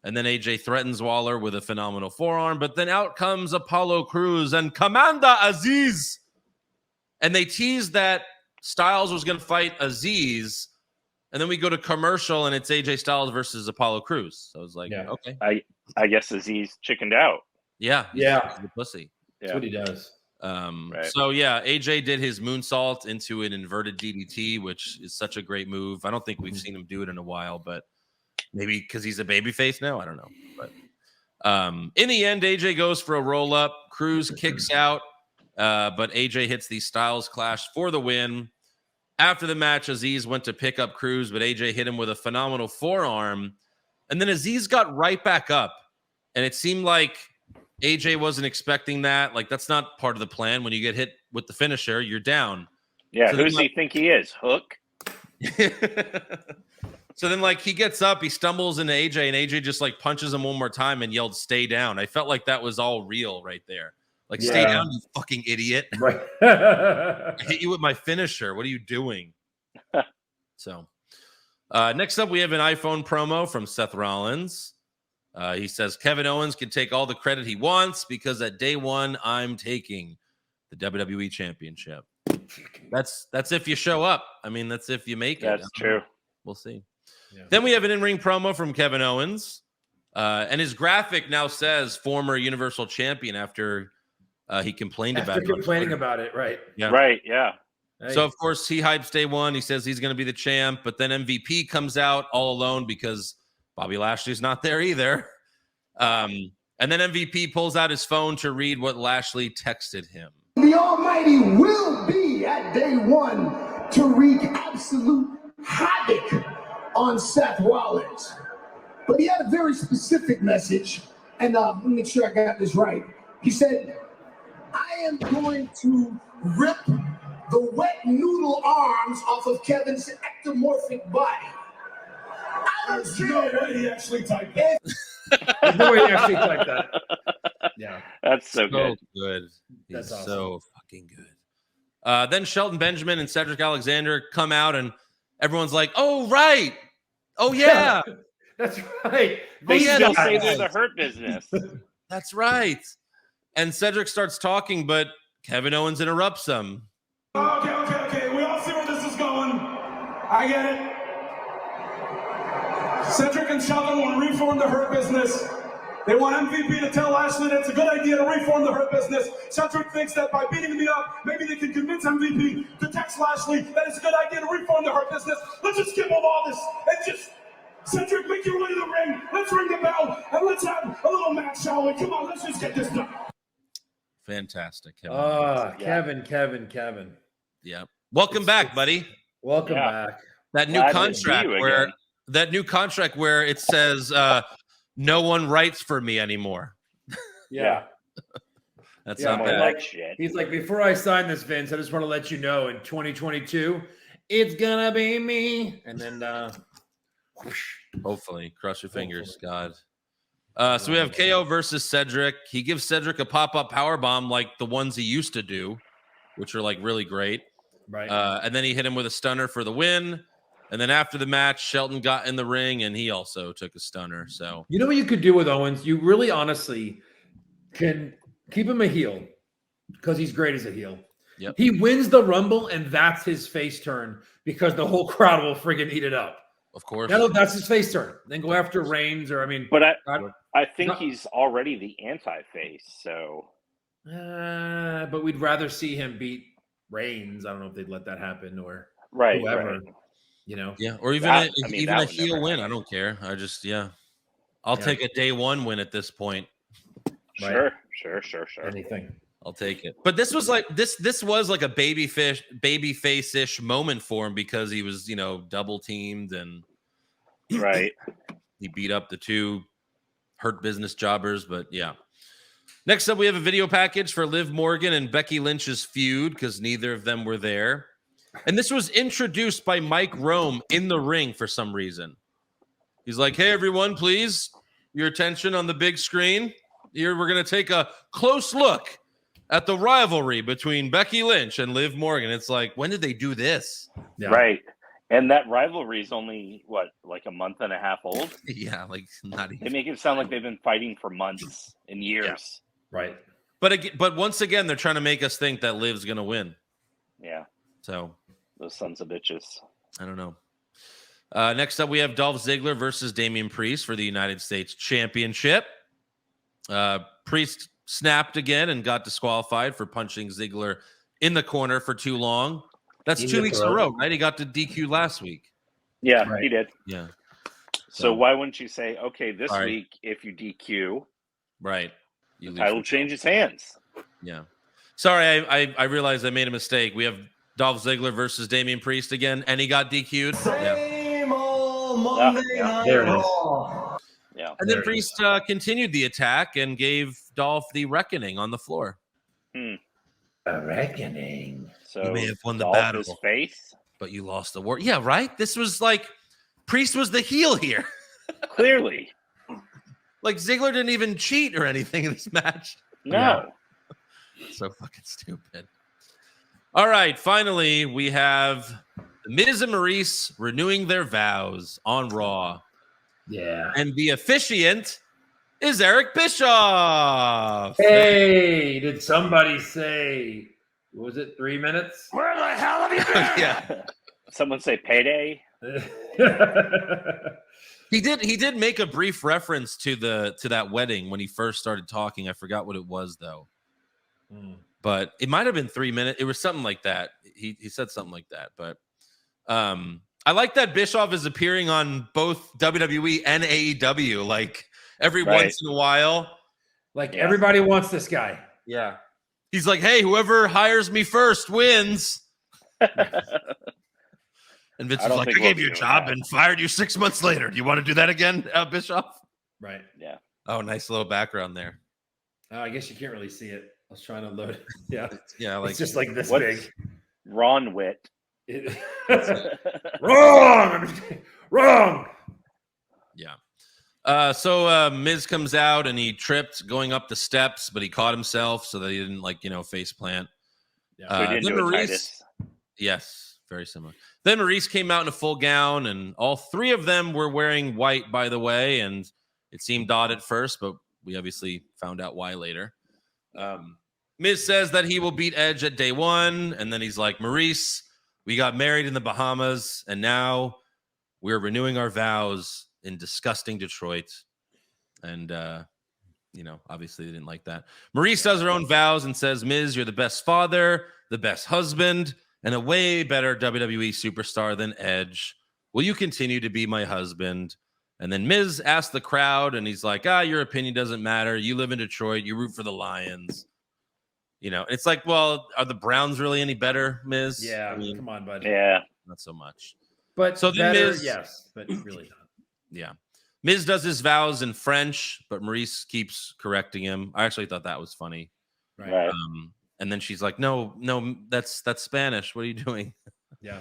And then AJ threatens Waller with a phenomenal forearm. But then out comes Apollo Crews and Commander Aziz. And they teased that Styles was going to fight Aziz. And then we go to commercial, and it's AJ Styles versus Apollo Crews. So I was like, okay. I guess Aziz chickened out. Yeah. He's the pussy. That's what he does. So, yeah, AJ did his moonsault into an inverted DDT, which is such a great move. I don't think we've seen him do it in a while, but maybe because he's a babyface now. I don't know. But In the end, AJ goes for a roll up. Cruz kicks out, but AJ hits the Styles Clash for the win. After the match, Aziz went to pick up Cruz, but AJ hit him with a phenomenal forearm. And then Aziz got right back up. And it seemed like AJ wasn't expecting that. Like, that's not part of the plan. When you get hit with the finisher, you're down. Yeah, so who does he think he is? Hook? So then, like, he gets up, he stumbles into AJ, and AJ just, like, punches him one more time and yelled, "Stay down." I felt like that was all real right there. Like, stay down, you fucking idiot. Right. I hit you with my finisher. What are you doing? So, next up, we have an iPhone promo from Seth Rollins. He says, Kevin Owens can take all the credit he wants because at day one, I'm taking the WWE Championship. That's if you show up. I mean, that's if you make it. That's true. We'll see. Yeah. Then we have an in-ring promo from Kevin Owens. And his graphic now says former Universal Champion after he complained about it. Complaining about it, right. Yeah. Right, yeah. Hey. So, of course, he hypes day one. He says he's going to be the champ. But then MVP comes out all alone because Bobby Lashley's not there either. And then MVP pulls out his phone to read what Lashley texted him. The Almighty will be at day one to wreak absolute havoc on Seth Rollins. But he had a very specific message, and let me make sure I got this right. He said, I am going to rip the wet noodle arms off of Kevin's ectomorphic body. There's no way he actually typed that. There's no way he actually typed that. Yeah. That's so good. He's awesome. so fucking good. Then Shelton Benjamin and Cedric Alexander come out, and everyone's like, oh, right. Oh, yeah. That's right. They still that's say right. they're the Hurt Business. That's right. And Cedric starts talking, but Kevin Owens interrupts him. Okay. We all see where this is going. I get it. Cedric and Shelton want to reform the Hurt Business. They want MVP to tell Lashley that it's a good idea to reform the Hurt Business. Cedric thinks that by beating me up, maybe they can convince MVP to text Lashley that it's a good idea to reform the Hurt Business. Let's just skip over all this and just, Cedric, make your way to the ring. Let's ring the bell and let's have a little match, shall we? Come on, let's just get this done. Fantastic. Kevin. Kevin. Yeah. Welcome back, buddy. Welcome back. That new contract where it says no one writes for me anymore. Yeah. That's not bad. Like shit. He's like, before I sign this, Vince, I just want to let you know in 2022, it's gonna be me. And then hopefully, cross your fingers, God. So we have KO versus Cedric. He gives Cedric a pop-up powerbomb like the ones he used to do, which are like really great. Right. And then he hit him with a stunner for the win. And then after the match, Shelton got in the ring and he also took a stunner. So you know what you could do with Owens? You really honestly can keep him a heel because he's great as a heel. Yep. He wins the Rumble and that's his face turn because the whole crowd will friggin' eat it up. Of course. That's his face turn. Then go after Reigns But I think he's already the anti-face, so. But we'd rather see him beat Reigns. I don't know if they'd let that happen or whoever. Right. You know? Yeah, or even a heel win. I don't care. I just I'll take a day one win at this point. Sure. Anything. I'll take it. But this was like this was like a baby face-ish moment for him because he was, double teamed and right. He beat up the two Hurt Business jobbers, but yeah. Next up, we have a video package for Liv Morgan and Becky Lynch's feud because neither of them were there. And this was introduced by Mike Rome in the ring for some reason. He's like, hey, everyone, please, your attention on the big screen. Here, we're going to take a close look at the rivalry between Becky Lynch and Liv Morgan. It's like, when did they do this? Yeah. Right. And that rivalry is only, like a month and a half old? Yeah, like not even. They make it sound like they've been fighting for months and years. Yeah. Right. But once again, they're trying to make us think that Liv's going to win. Yeah. So. Those sons of bitches. I don't know. Next up, we have Dolph Ziggler versus Damian Priest for the United States Championship. Priest snapped again and got disqualified for punching Ziggler in the corner for too long. That's 2 weeks in a row, right? He got to DQ last week. Yeah, right. He did. Yeah. So why wouldn't you say, okay, this Sorry. week, if you DQ, Right. The title changes hands. Yeah. Sorry, I realized I made a mistake. We have Dolph Ziggler versus Damian Priest again, and he got DQ'd. Same old Monday Night Raw. Yeah. And then Priest continued the attack and gave Dolph the reckoning on the floor. A reckoning. So you may have won the Dolph battle, is face, but you lost the war. Yeah, right? This was like Priest was the heel here. clearly. Like Ziggler didn't even cheat or anything in this match. No. So fucking stupid. All right, finally, we have The Miz and Maurice renewing their vows on Raw. Yeah. And the officiant is Eric Bischoff. Hey, did somebody say, what was it, 3 minutes? Where the hell have you been? Yeah. Someone say payday. He did make a brief reference to that wedding when he first started talking. I forgot what it was though. But it might have been 3 minutes. It was something like that. He said something like that. But I like that Bischoff is appearing on both WWE and AEW like every once in a while. Like everybody wants this guy. Yeah. He's like, hey, whoever hires me first wins. And Vince was like, I gave you a job and fired you 6 months later. Do you want to do that again, Bischoff? Right. Yeah. Oh, nice little background there. I guess you can't really see it. I was trying to load it. Yeah. Yeah. Like, it's just like this big. Ron Witt. Wrong. Wrong. Yeah. So Miz comes out and he tripped going up the steps, but he caught himself so that he didn't face plant. Yeah. So he didn't do Maurice. Yes, very similar. Then Maurice came out in a full gown, and all three of them were wearing white, by the way, and it seemed odd at first, but we obviously found out why later. Miz says that he will beat Edge at day one, and then he's like, Maurice, we got married in the Bahamas, and now we're renewing our vows in disgusting Detroit. And, obviously they didn't like that. Maurice does her own vows and says, Miz, you're the best father, the best husband, and a way better WWE superstar than Edge. Will you continue to be my husband? And then Miz asked the crowd, and he's like, your opinion doesn't matter. You live in Detroit. You root for the Lions. It's like, well, are the Browns really any better, Miz? Yeah, come on, buddy. Yeah. Not so much. But so then Miz, yes, but really not. Yeah. Miz does his vows in French, but Maurice keeps correcting him. I actually thought that was funny. Right. And then she's like, no, that's Spanish. What are you doing? Yeah.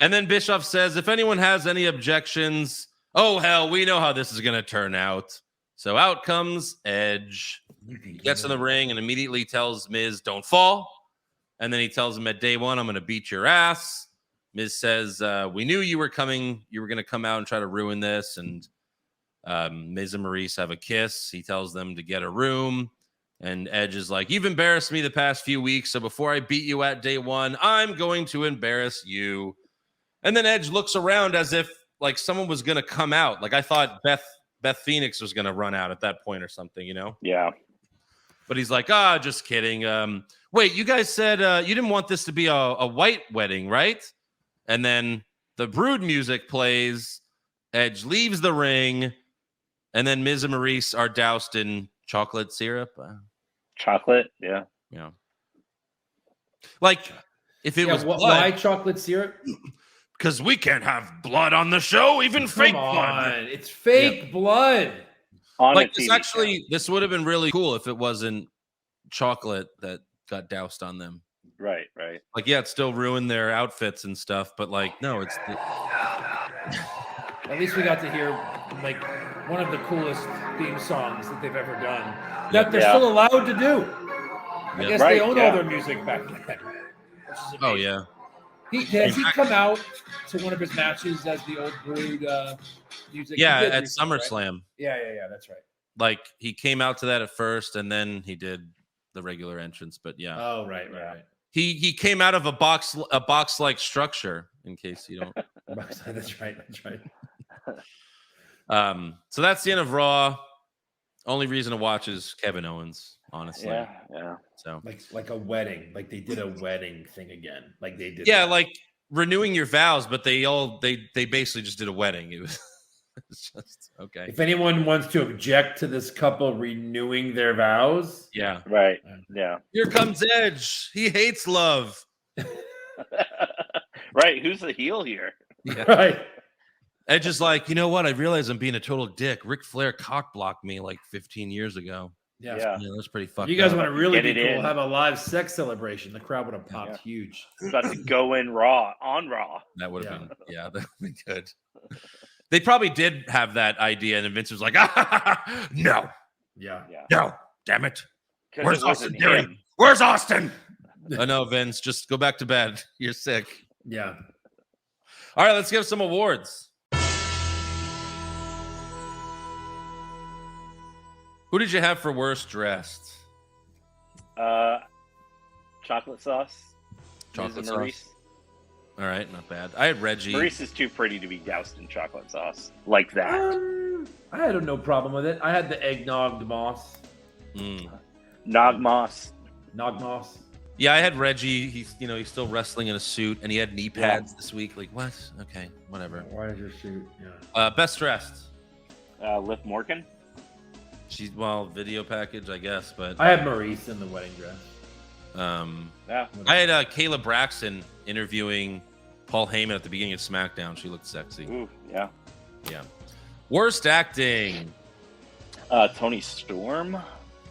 And then Bischoff says, if anyone has any objections, oh, hell, we know how this is going to turn out. So out comes Edge. He gets in the ring and immediately tells Miz, don't fall. And then he tells him at day one, I'm going to beat your ass. Miz says, we knew you were coming. You were going to come out and try to ruin this. And Miz and Maurice have a kiss. He tells them to get a room. And Edge is like, you've embarrassed me the past few weeks. So before I beat you at day one, I'm going to embarrass you. And then Edge looks around as if like someone was going to come out. Like I thought Beth Phoenix was going to run out at that point or something, Yeah. But he's like, just kidding. Wait, you guys said you didn't want this to be a white wedding, right? And then the Brood music plays. Edge leaves the ring. And then Miz and Maurice are doused in chocolate syrup. Chocolate, yeah. Yeah. Like, if it was blood. Why chocolate syrup? Because we can't have blood on the show, even fake blood. It's fake blood. Like, this would have been really cool if it wasn't chocolate that got doused on them. Right. Like, yeah, it still ruined their outfits and stuff, but like, no, it's... At least we got to hear, like, one of the coolest theme songs that they've ever done. That they're still allowed to do. I guess they own all their music back then. Oh, yeah. Has he come out to one of his matches as the old Brood music? Yeah, at SummerSlam. Right? Yeah, that's right. Like, he came out to that at first, and then he did the regular entrance, but yeah. Oh, right. He came out of a box-like structure, in case you don't... That's right. So that's the end of Raw. Only reason to watch is Kevin Owens, honestly. Yeah. So like a wedding, like they did a wedding thing again, like they did. Yeah, like renewing your vows, but they basically just did a wedding. It was It's just okay. If anyone wants to object to this couple renewing their vows, Yeah. Right. Yeah. Here comes Edge. He hates love. Right. Who's the heel here? Yeah. right? Edge is like, you know what? I realize I'm being a total dick. Ric Flair cock blocked me like 15 years ago. Yeah. Yeah. That's pretty fucked If you guys up. want to really Get be it cool, in. have a live sex celebration. The crowd would have popped huge. It's about to go in Raw on Raw. That would have been, that would be good. They probably did have that idea, and Vince was like, no, Yeah. Yeah. no, damn it. 'Cause Where's it wasn't Austin Theory? him. Where's Austin? I know, Vince. Just go back to bed. You're sick. Yeah. All right, let's give some awards. Who did you have for worst dressed? Chocolate sauce. Chocolate Miz sauce. and Maurice. All right, not bad. I had Reggie. Maurice is too pretty to be doused in chocolate sauce like that. I had no problem with it. I had the eggnog moss. Nog Moss. Nog moss. Yeah, I had Reggie. He's still wrestling in a suit, and he had knee pads this week. Like, what? Okay, whatever. Why did your suit? Yeah. Best dressed. Liv Morgan. Video package, I guess, but I had Maurice in the wedding dress. Yeah. I had Kayla Braxton interviewing Paul Heyman at the beginning of SmackDown. She looked sexy. Ooh, yeah. Yeah. Worst acting. Tony Storm.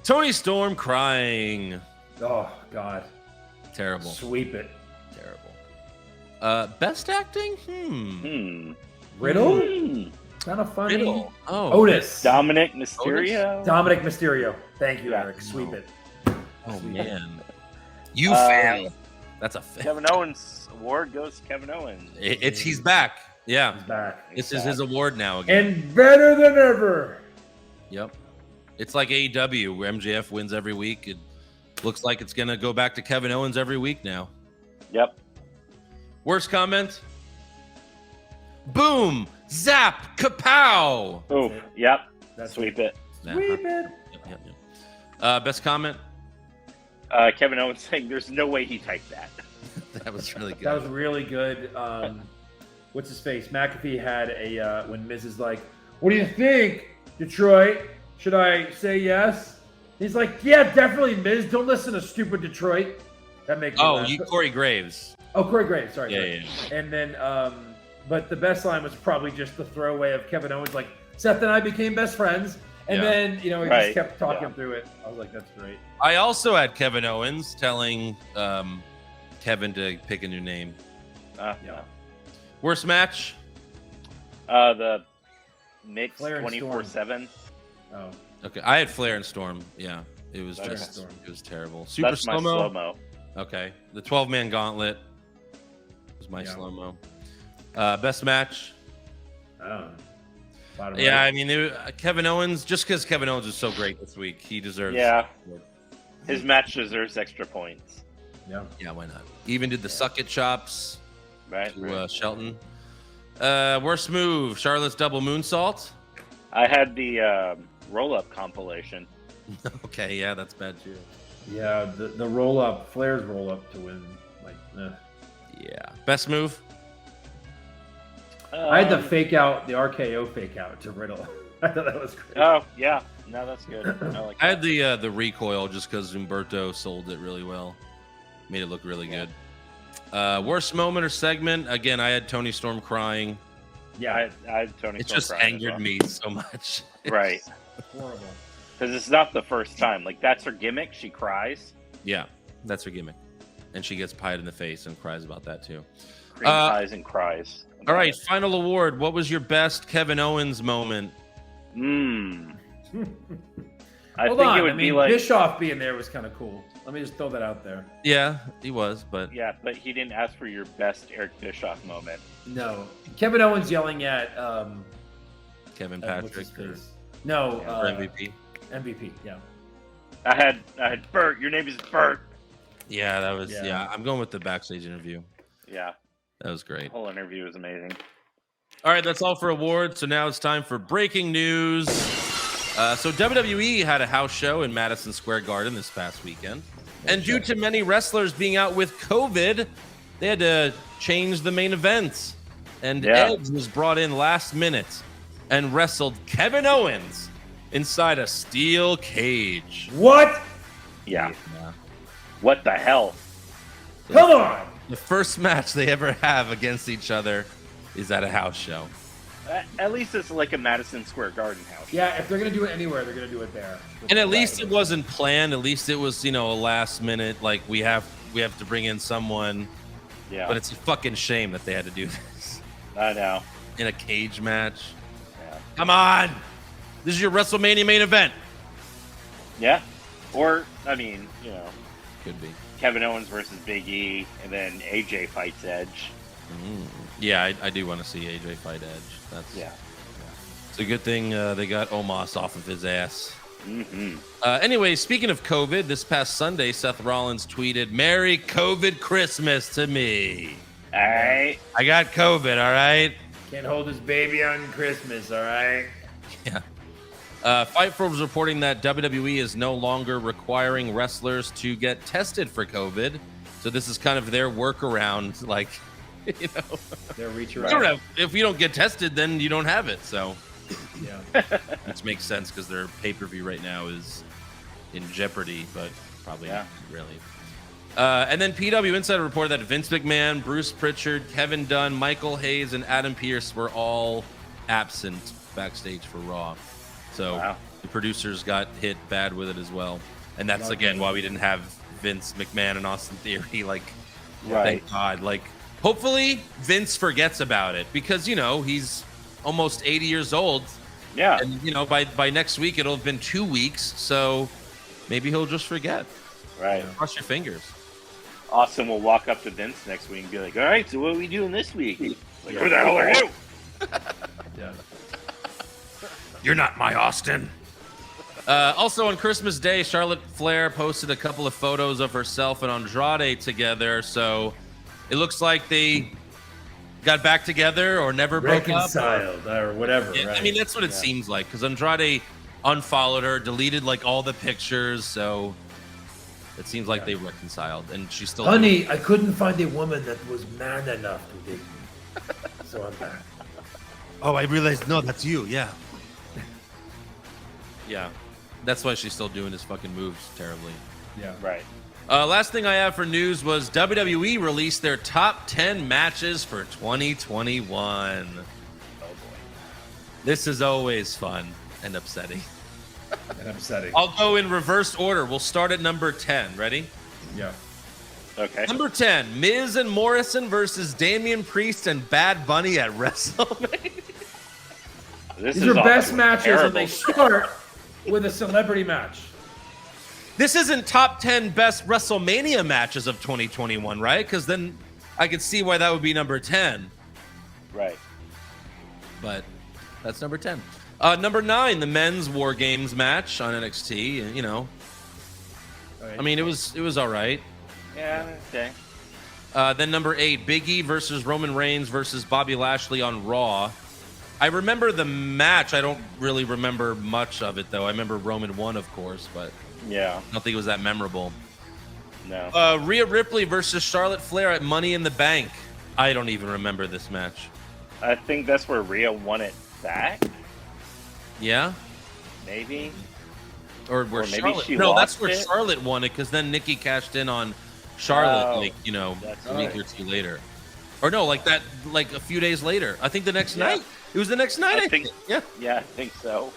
Tony Storm crying. Oh God. Terrible. Sweep it. Terrible. Best acting? Riddle? Kind of funny. Riddle. Oh. Otis. Dominic Mysterio. Dominic Mysterio. Thank you, Eric. Sweep it. Oh man. You fail. That's a fail. Kevin Owens award goes to Kevin Owens. He's back. Yeah. He's back. This is his award now again. And better than ever. Yep. It's like AEW where MJF wins every week. It looks like it's gonna go back to Kevin Owens every week now. Yep. Worst comment? Boom! Zap! Kapow! Oh, yep. That's Sweep it. Sweep it. Yep. Best comment? Kevin Owens saying there's no way he typed that. That was really good. That was really good. What's his face? McAfee had a when Miz is like, "What do you think, Detroit? Should I say yes?" He's like, "Yeah, definitely, Miz. Don't listen to stupid Detroit." That makes me laugh. Corey Graves. Oh, Corey Graves. Sorry. Yeah. And then, but the best line was probably just the throwaway of Kevin Owens, like, "Seth and I became best friends," and then he just kept talking through it. I was like, "That's great." I also had Kevin Owens telling Kevin to pick a new name. Yeah. Worst match? The mix Flair and 24/7. Oh, Okay, I had Flair and Storm. Yeah, it was Flair and just Storm. it was terrible. Super That's my slow-mo. slow-mo. Okay, the 12-man gauntlet was my slow-mo. Best match? oh. Yeah, I mean, Kevin Owens, just because Kevin Owens was so great this week, he deserves His match deserves extra points. Yeah, why not? Even did the suck it chops Right. to Shelton. Worst move, Charlotte's double moonsault. I had the roll-up compilation. Okay, yeah, that's bad too. Yeah, the roll up, Flair's roll up to win. Like, Yeah. Best move? I had the fake out, the RKO fake out to Riddle. I thought that was great. Oh yeah, no, that's good. I like that. I had the recoil just because Humberto sold it really well. Made it look really good. Worst moment or segment? Again, I had Tony Storm crying. Yeah, I had Tony. It Storm just crying as angered well. me so much. Right. Horrible. Because it's not the first time. Like, that's her gimmick. She cries. Yeah, that's her gimmick. And she gets pied in the face and cries about that too. Cream pies and cries. All right, final award. What was your best Kevin Owens moment? I Hold think on. it would be like Bischoff being there was kind of cool. Let me just throw that out there. Yeah, he was, but yeah, but he didn't ask for your best Eric Bischoff moment. No, Kevin Owens yelling at Kevin what's Patrick his or, face? No, or MVP. MVP. Yeah. I had Bert. Your name is Bert. Yeah, that was I'm going with the backstage interview. Yeah, that was great. The whole interview was amazing. All right, that's all for awards. So now it's time for breaking news. So WWE had a house show in Madison Square Garden this past weekend. And due to many wrestlers being out with COVID, they had to change the main events. And Edge was brought in last minute. and wrestled Kevin Owens inside a steel cage. What? Yeah. What the hell? Come on. The first match they ever have against each other is at a house show. At least it's like a Madison Square Garden house. Yeah, if they're going to do it anywhere, they're going to do it there. And at least it wasn't planned. At least it was, a last minute, like we have to bring in someone. Yeah. But it's a fucking shame that they had to do this. I know. In a cage match. Yeah. Come on. This is your WrestleMania main event. Yeah. Or, I mean, could be Kevin Owens versus Big E, and then AJ fights Edge. Yeah, I do want to see AJ fight Edge. Yeah. It's a good thing they got Omos off of his ass. Mm-hmm. Anyway, speaking of COVID, this past Sunday, Seth Rollins tweeted, "Merry COVID Christmas to me." All right. I got COVID, all right? Can't hold his baby on Christmas, all right? Yeah. Fightful was reporting that WWE is no longer requiring wrestlers to get tested for COVID. So this is kind of their workaround, like, Their reach around. if you don't get tested, then you don't have it. So yeah, which makes sense because their pay-per-view right now is in jeopardy, but probably not really. And then PW Insider reported that Vince McMahon, Bruce Pritchard, Kevin Dunn, Michael Hayes, and Adam Pearce were all absent backstage for Raw. So the producers got hit bad with it as well. And that's, again, why we didn't have Vince McMahon and Austin Theory. Like, thank God. Like, hopefully Vince forgets about it because, he's almost 80 years old. Yeah. And, by next week, it'll have been 2 weeks. So maybe he'll just forget. Right. Cross your fingers. Austin will walk up to Vince next week and be like, all right, so what are we doing this week? Like, who the hell are you? Yeah. You're not my Austin. Also on Christmas Day, Charlotte Flair posted a couple of photos of herself and Andrade together. So it looks like they got back together or never broke up. Reconciled or whatever. Yeah, right? I mean, that's what it seems like because Andrade unfollowed her, deleted like all the pictures. So it seems like they reconciled and she's still. Honey, I couldn't find a woman that was man enough to date me. So I'm back. Oh, I realized. No, that's you. Yeah. Yeah. That's why she's still doing his fucking moves terribly. Yeah. Right. Last thing I have for news was WWE released their top 10 matches for 2021. Oh boy. This is always fun and upsetting. I'll go in reverse order. We'll start at number 10. Ready? Yeah. Okay. Number 10, Miz and Morrison versus Damian Priest and Bad Bunny at WrestleMania. These are best matches, and they start with a celebrity match. This isn't top 10 best WrestleMania matches of 2021, right? Because then I could see why that would be number 10. Right. But that's number 10. Number 9, the men's War Games match on NXT. I mean, it was all right. Yeah, okay. Then number 8, Big E versus Roman Reigns versus Bobby Lashley on Raw. I remember the match. I don't really remember much of it, though. I remember Roman won, of course, but yeah, I don't think it was that memorable. No. Rhea Ripley versus Charlotte Flair at Money in the Bank. I don't even remember this match. I think that's where Rhea won it back. Yeah? Maybe. Or where maybe Charlotte... she No, lost that's where it? Charlotte won it, because then Nikki cashed in on Charlotte, that's a week or two later. Or no, like a few days later. I think the next night. It was the next night, I think. Yeah. Yeah, I think so.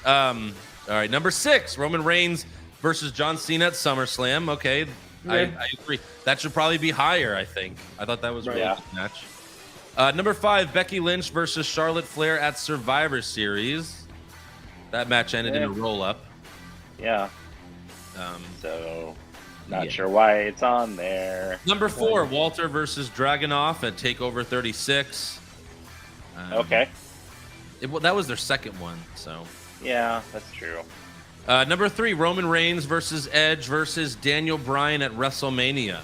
All right, number 6, Roman Reigns versus John Cena at SummerSlam. Okay, I agree. That should probably be higher, I think. I thought that was a really good match. Number 5, Becky Lynch versus Charlotte Flair at Survivor Series. That match ended in a roll-up. Yeah. So, not sure why it's on there. Number 4, Walter versus Dragunov at TakeOver 36. Okay. That was their second one, so. Yeah, that's true. Number 3, Roman Reigns versus Edge versus Daniel Bryan at WrestleMania.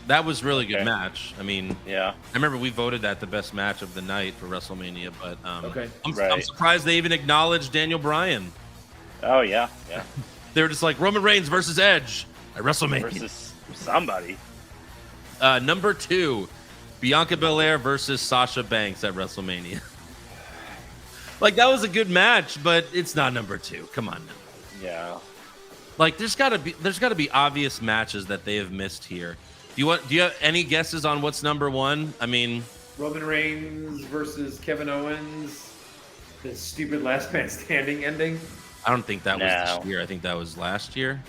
That was really good match. I mean, I remember we voted that the best match of the night for WrestleMania, but I'm surprised they even acknowledged Daniel Bryan. Oh, yeah. They were just like, Roman Reigns versus Edge at WrestleMania. Versus somebody. Number 2, Bianca Belair versus Sasha Banks at WrestleMania. Like that was a good match, but it's not number 2. Come on now. Yeah. Like there's got to be obvious matches that they have missed here. Do you have any guesses on what's number 1? I mean, Roman Reigns versus Kevin Owens, the stupid last man standing ending. I don't think that was this year. I think that was last year.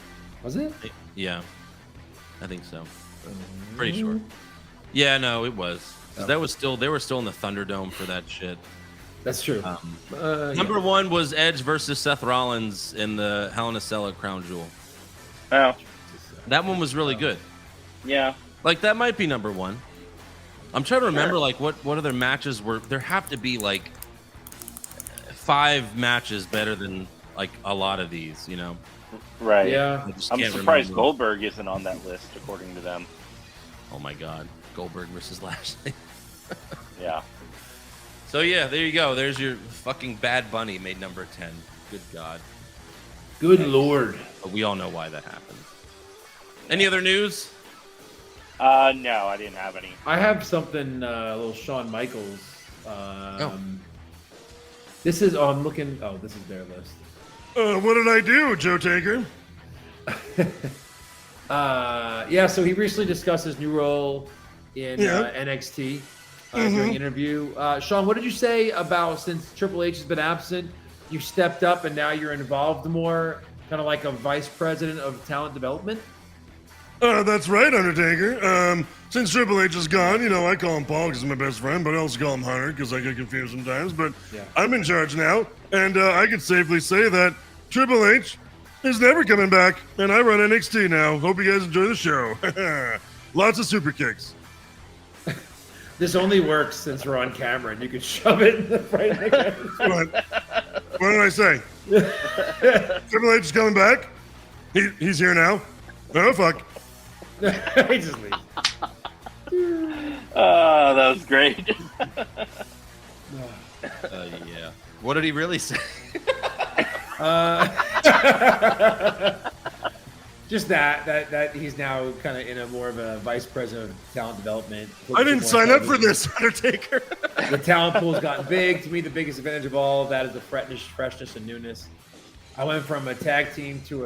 Was it? Yeah, I think so. Pretty sure. Yeah, no, it was. They were still in the Thunderdome for that shit. That's true. Number 1 was Edge versus Seth Rollins in the Hell in a Cell at Crown Jewel. Oh. That one was really good. Yeah. Like that might be number 1. I'm trying to remember like what other matches were. There have to be like 5 matches better than like a lot of these, you know. Right. Yeah. I'm surprised Goldberg isn't on that list according to them. Oh my God, Goldberg versus Lashley. Yeah. So yeah, there you go. There's your fucking Bad Bunny made number 10. Good God. Good Lord. But we all know why that happened. Any other news? No, I didn't have any. I have something, a little Shawn Michaels. This is, I'm looking, this is their list. What did I do, Joe Taker? So he recently discussed his new role in NXT during an interview. Sean, what did you say about since Triple H has been absent, you stepped up and now you're involved more, kind of like a vice president of talent development? That's right, Undertaker. Since Triple H is gone, I call him Paul because he's my best friend, but I also call him Hunter because I get confused sometimes. But I'm in charge now, and I can safely say that Triple H is never coming back, and I run NXT now. Hope you guys enjoy the show. Lots of super kicks. This only works since we're on camera, and you can shove it in the right in the camera. What did I say? Triple H is coming back. He's here now. Oh, fuck. He just leaves. Oh, that was great. Yeah. What did he really say? Just that he's now kind of in a more of a vice president of talent development. I didn't sign up for this, Undertaker. The talent pool's gotten big. To me, the biggest advantage of all of that is the freshness and newness. When I went from a tag team to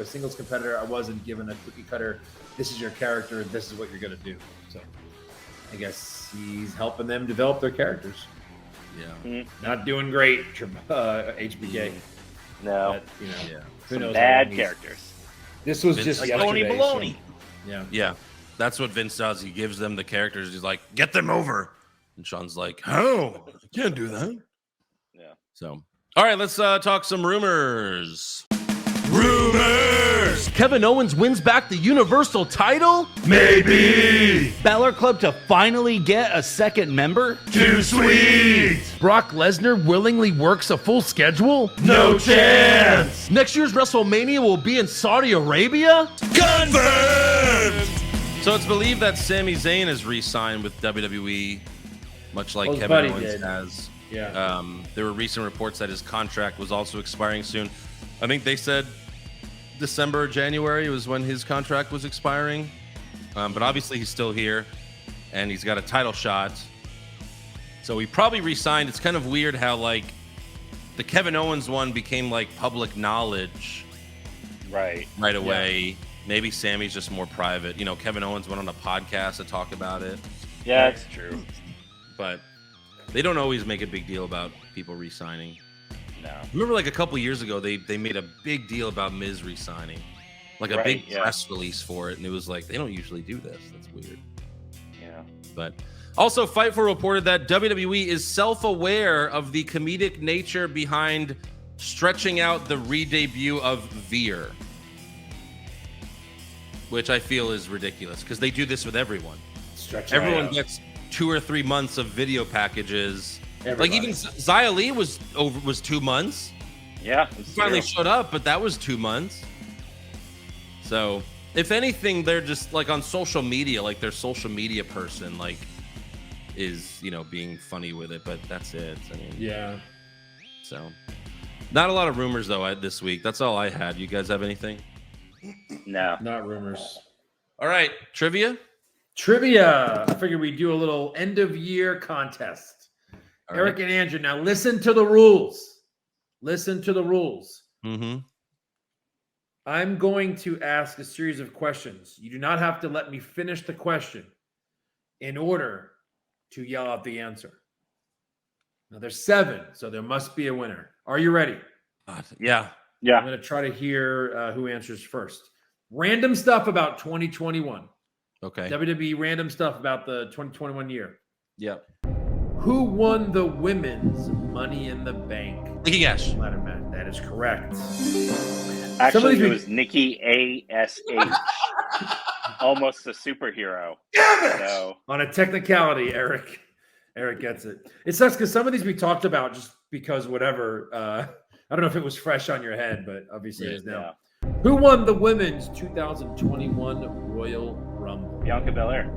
a singles competitor, I wasn't given a cookie cutter. This is your character. This is what you're going to do. So I guess he's helping them develop their characters. Yeah. Not doing great, HBK. No. But, Some bad characters. This was just yesterday. Baloney. So, yeah. That's what Vince does. He gives them the characters. He's like, get them over. And Sean's like, oh, I can't do that. Yeah. So, all right, let's talk some rumors. Rumors! Kevin Owens wins back the Universal title? Maybe! Balor Club to finally get a second member? Too sweet! Brock Lesnar willingly works a full schedule? No chance! Next year's WrestleMania will be in Saudi Arabia? Confirmed! So it's believed that Sami Zayn has re-signed with WWE, much like Kevin Owens has. Yeah. There were recent reports that his contract was also expiring soon. I think they said December or January was when his contract was expiring. But obviously he's still here and he's got a title shot. So he probably re-signed. It's kind of weird how like the Kevin Owens one became like public knowledge right away. Yeah. Maybe Sammy's just more private. Kevin Owens went on a podcast to talk about it. Yeah, that's true. But they don't always make a big deal about people re-signing. No. Remember, like a couple years ago, they made a big deal about Miz re-signing, like a big press release for it, and it was like they don't usually do this. That's weird. Yeah. But also, Fightful reported that WWE is self-aware of the comedic nature behind stretching out the re-debut of Veer, which I feel is ridiculous because they do this with everyone. Everyone gets 2 or 3 months of video packages. Everybody. Like even Xia Li was 2 months. Yeah, he finally showed up, but that was 2 months. So if anything, they're just like on social media, like their social media person, like is being funny with it, but that's it. I mean, yeah. So not a lot of rumors though this week. That's all I had. You guys have anything? No, not rumors. All right, trivia. I figured we'd do a little end of year contest. Eric and Andrew, now listen to the rules. Listen to the rules. Mm-hmm. I'm going to ask a series of questions. You do not have to let me finish the question in order to yell out the answer. Now, there's 7, so there must be a winner. Are you ready? Yeah. I'm going to try to hear who answers first. Random stuff about 2021. Okay. WWE random stuff about the 2021 year. Yep. Who won the women's Money in the Bank Nikki Ash. ladder match? That is correct. Actually, it was Nikki A.S.H. Almost a superhero. So. On a technicality, Eric gets it. It sucks because some of these we talked about just because whatever. I don't know if it was fresh on your head, but obviously it is now. Yeah. Who won the women's 2021 Royal Rumble? Bianca Belair.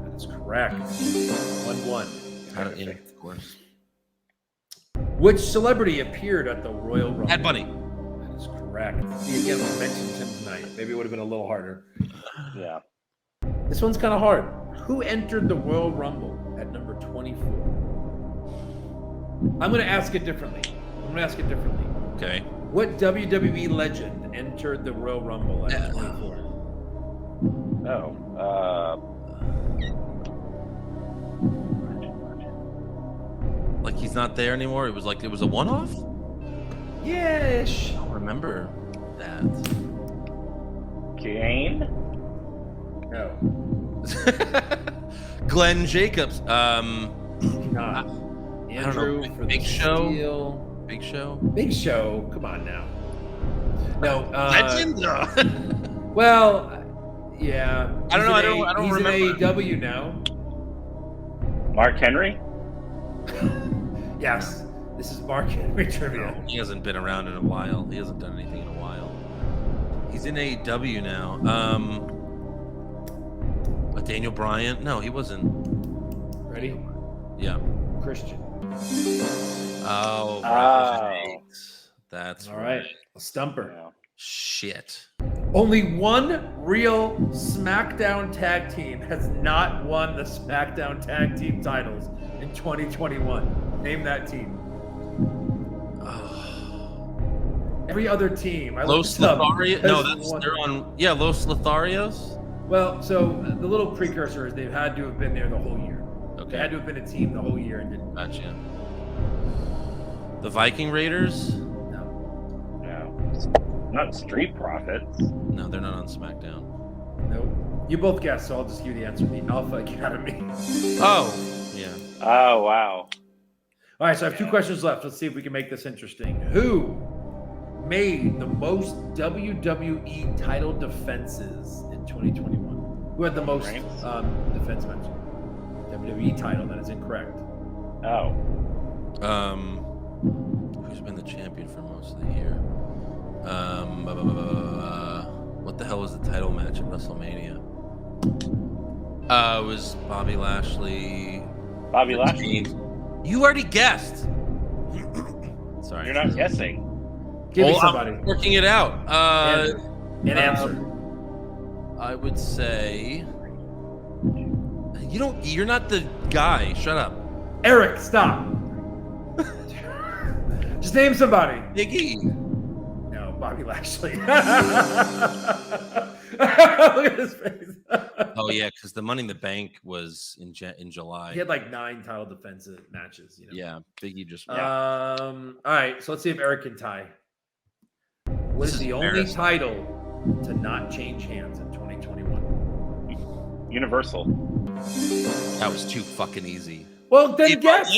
That is correct. 1-1. Of course. Which celebrity appeared at the Royal Rumble? Bad Bunny. That is correct. See, again, we mentioned him tonight. Maybe it would have been a little harder. Yeah. This one's kind of hard. Who entered the Royal Rumble at number 24? I'm going to ask it differently. Okay. What WWE legend entered the Royal Rumble at 24? Like he's not there anymore. It was a one-off? Yes. I don't remember that. Kane? No. Glenn Jacobs. Not. Andrew for Big the Show. steal. Big Show. Big Show. Come on now. No. Legend. Well, yeah. I don't know. I don't he's remember. in AEW now. Mark Henry? Yes. This is Mark Henry trivia. No, he hasn't been around in a while. He hasn't done anything in a while. He's in AEW now. Daniel Bryan? No, he wasn't. Ready? Yeah. Christian. Oh. That's all right. A stumper. Yeah. Shit. Only one real SmackDown tag team has not won the SmackDown tag team titles in 2021. Name that team. Every other team. Los Lotharios? No, they're on. Yeah, Los Lotharios. Well, so the little precursor is they've had to have been there the whole year. Okay. They had to have been a team the whole year and didn't. Gotcha. The Viking Raiders? No. Not Street Profits. No, they're not on SmackDown. Nope. You both guessed, so I'll just give you the answer. The Alpha Academy. Oh, yeah. Oh, wow. All right, so I have 2 questions left. Let's see if we can make this interesting. Who made the most WWE title defenses in 2021? Who had the most defense matches? WWE title, that is incorrect. Oh. Who's been the champion for most of the year? What the hell was the title match at WrestleMania? It was Bobby Lashley. Bobby Lashley. You already guessed. Sorry. You're not guessing. Give me somebody. I'm working it out. An answer. I would say you're not the guy. Shut up. Eric, stop. Just name somebody. Biggie. No, Bobby Lashley. Look at his face. Oh yeah, because the Money in the Bank was in July. He had like 9 title defensive matches. You know? Yeah, Biggie just. All right, so let's see if Eric can tie. What is the only title to not change hands in 2021? Universal. That was too fucking easy. Well, then guess.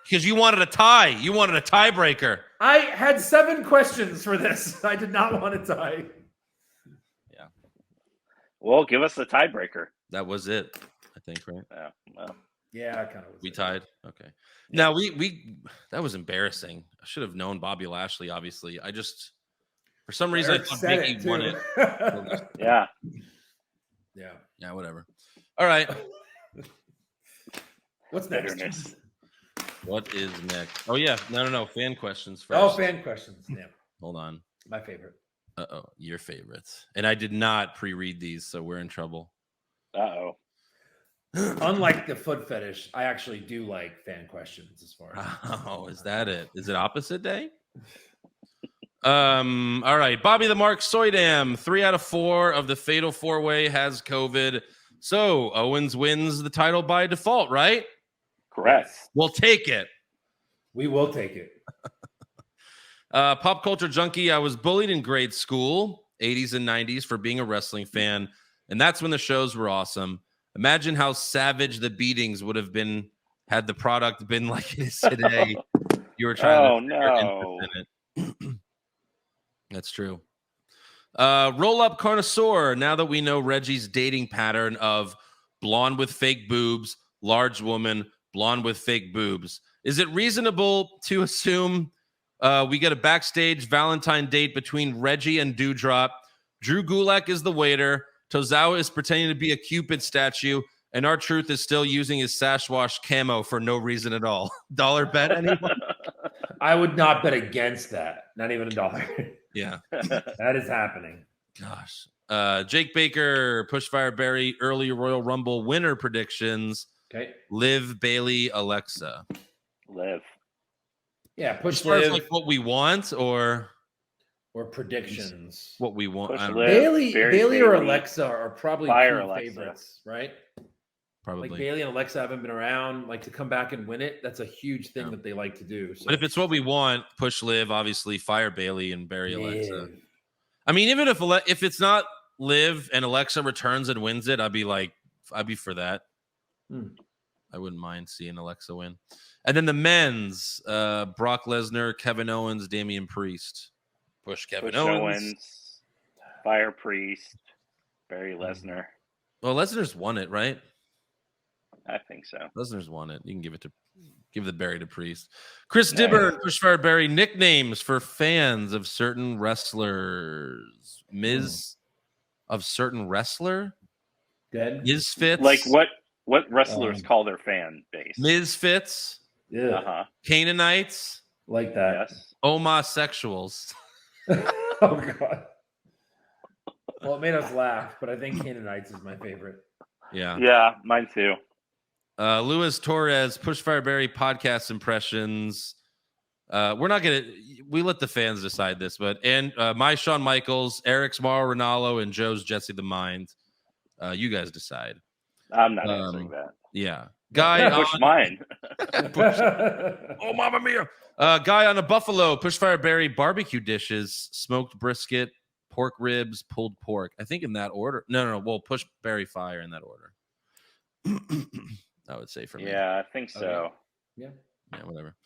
Because you wanted a tie. You wanted a tiebreaker. I had 7 questions for this. I did not want to tie. Yeah. Well, give us the tiebreaker. That was it, I think, right? Yeah. Well. Yeah, kind of. We tied. Okay. Now we that was embarrassing. I should have known Bobby Lashley. Obviously, I just for some reason I thought Biggie won it. Yeah. Yeah. Yeah. Whatever. All right. What's next? Bitterness. What is next? Oh yeah. No. Fan questions first. Oh, fan questions. Yeah. Hold on. My favorite. Your favorites. And I did not pre-read these, so we're in trouble. Uh-oh. Unlike the foot fetish, I actually do like fan questions as far as. Oh, is that it? Is it opposite day? All right. Bobby the Mark Soydam, 3 out of 4 of the Fatal 4-Way has COVID. So Owens wins the title by default, right? Correct. We'll take it. We will take it. Pop culture junkie. I was bullied in grade school, 80s and 90s, for being a wrestling fan. And that's when the shows were awesome. Imagine how savage the beatings would have been had the product been like it is today. You were trying to That's true. Roll up connoisseur. Now that we know Reggie's dating pattern of blonde with fake boobs, large woman, blonde with fake boobs, is it reasonable to assume we get a backstage Valentine date between Reggie and Dewdrop? Drew Gulak is the waiter. Tozawa is pretending to be a Cupid statue, and R-Truth is still using his Sashwash camo for no reason at all. $1 bet, anyone? I would not bet against that. Not even $1. Yeah. That is happening. Gosh. Jake Baker, Pushfire Barry, early Royal Rumble winner predictions. Okay. Liv, Bailey, Alexa. Liv. Yeah, push as far Liv. as like what we want or predictions. What we want. Push I don't Liv, know. Bailey or Alexa are probably Fire two Alexa. favorites, right? Probably. Like Bailey and Alexa haven't been around. Like to come back and win it, that's a huge thing that they like to do. So. But if it's what we want, push Liv, obviously fire Bailey and bury Alexa. Yeah. I mean, even if it's not Liv and Alexa returns and wins it, I'd be for that. I wouldn't mind seeing Alexa win. And then the men's, Brock Lesnar, Kevin Owens, Damian Priest. Push Kevin Owens. Fire Priest. Bury Lesnar. Well, Lesnar's won it, right? I think so. Lesnar's won it. You can give the Barry to Priest. Chris Dibber, Pushfire Barry, nicknames for fans of certain wrestlers. Miz of certain wrestler? Dead? Misfits. Like what wrestlers call their fan base? Misfits. Yeah. Uh-huh. Canaanites. Like that. Yes. Homosexuals. Oh, God. Well, it made us laugh, but I think Canaanites is my favorite. Yeah. Yeah, mine too. Luis Torres, Pushfire Barry podcast impressions. We let the fans decide this, but my Shawn Michaels, Eric's Mauro Ranallo, and Joe's Jesse the Mind. You guys decide. I'm not answering that. Yeah. Guy push mine. Oh, Mamma Mia. Guy on a Buffalo, Pushfire Barry, barbecue dishes, smoked brisket, pork ribs, pulled pork. I think in that order. No. We'll push Barry Fire in that order. I would say for me. Yeah, I think so. Okay. Yeah, whatever.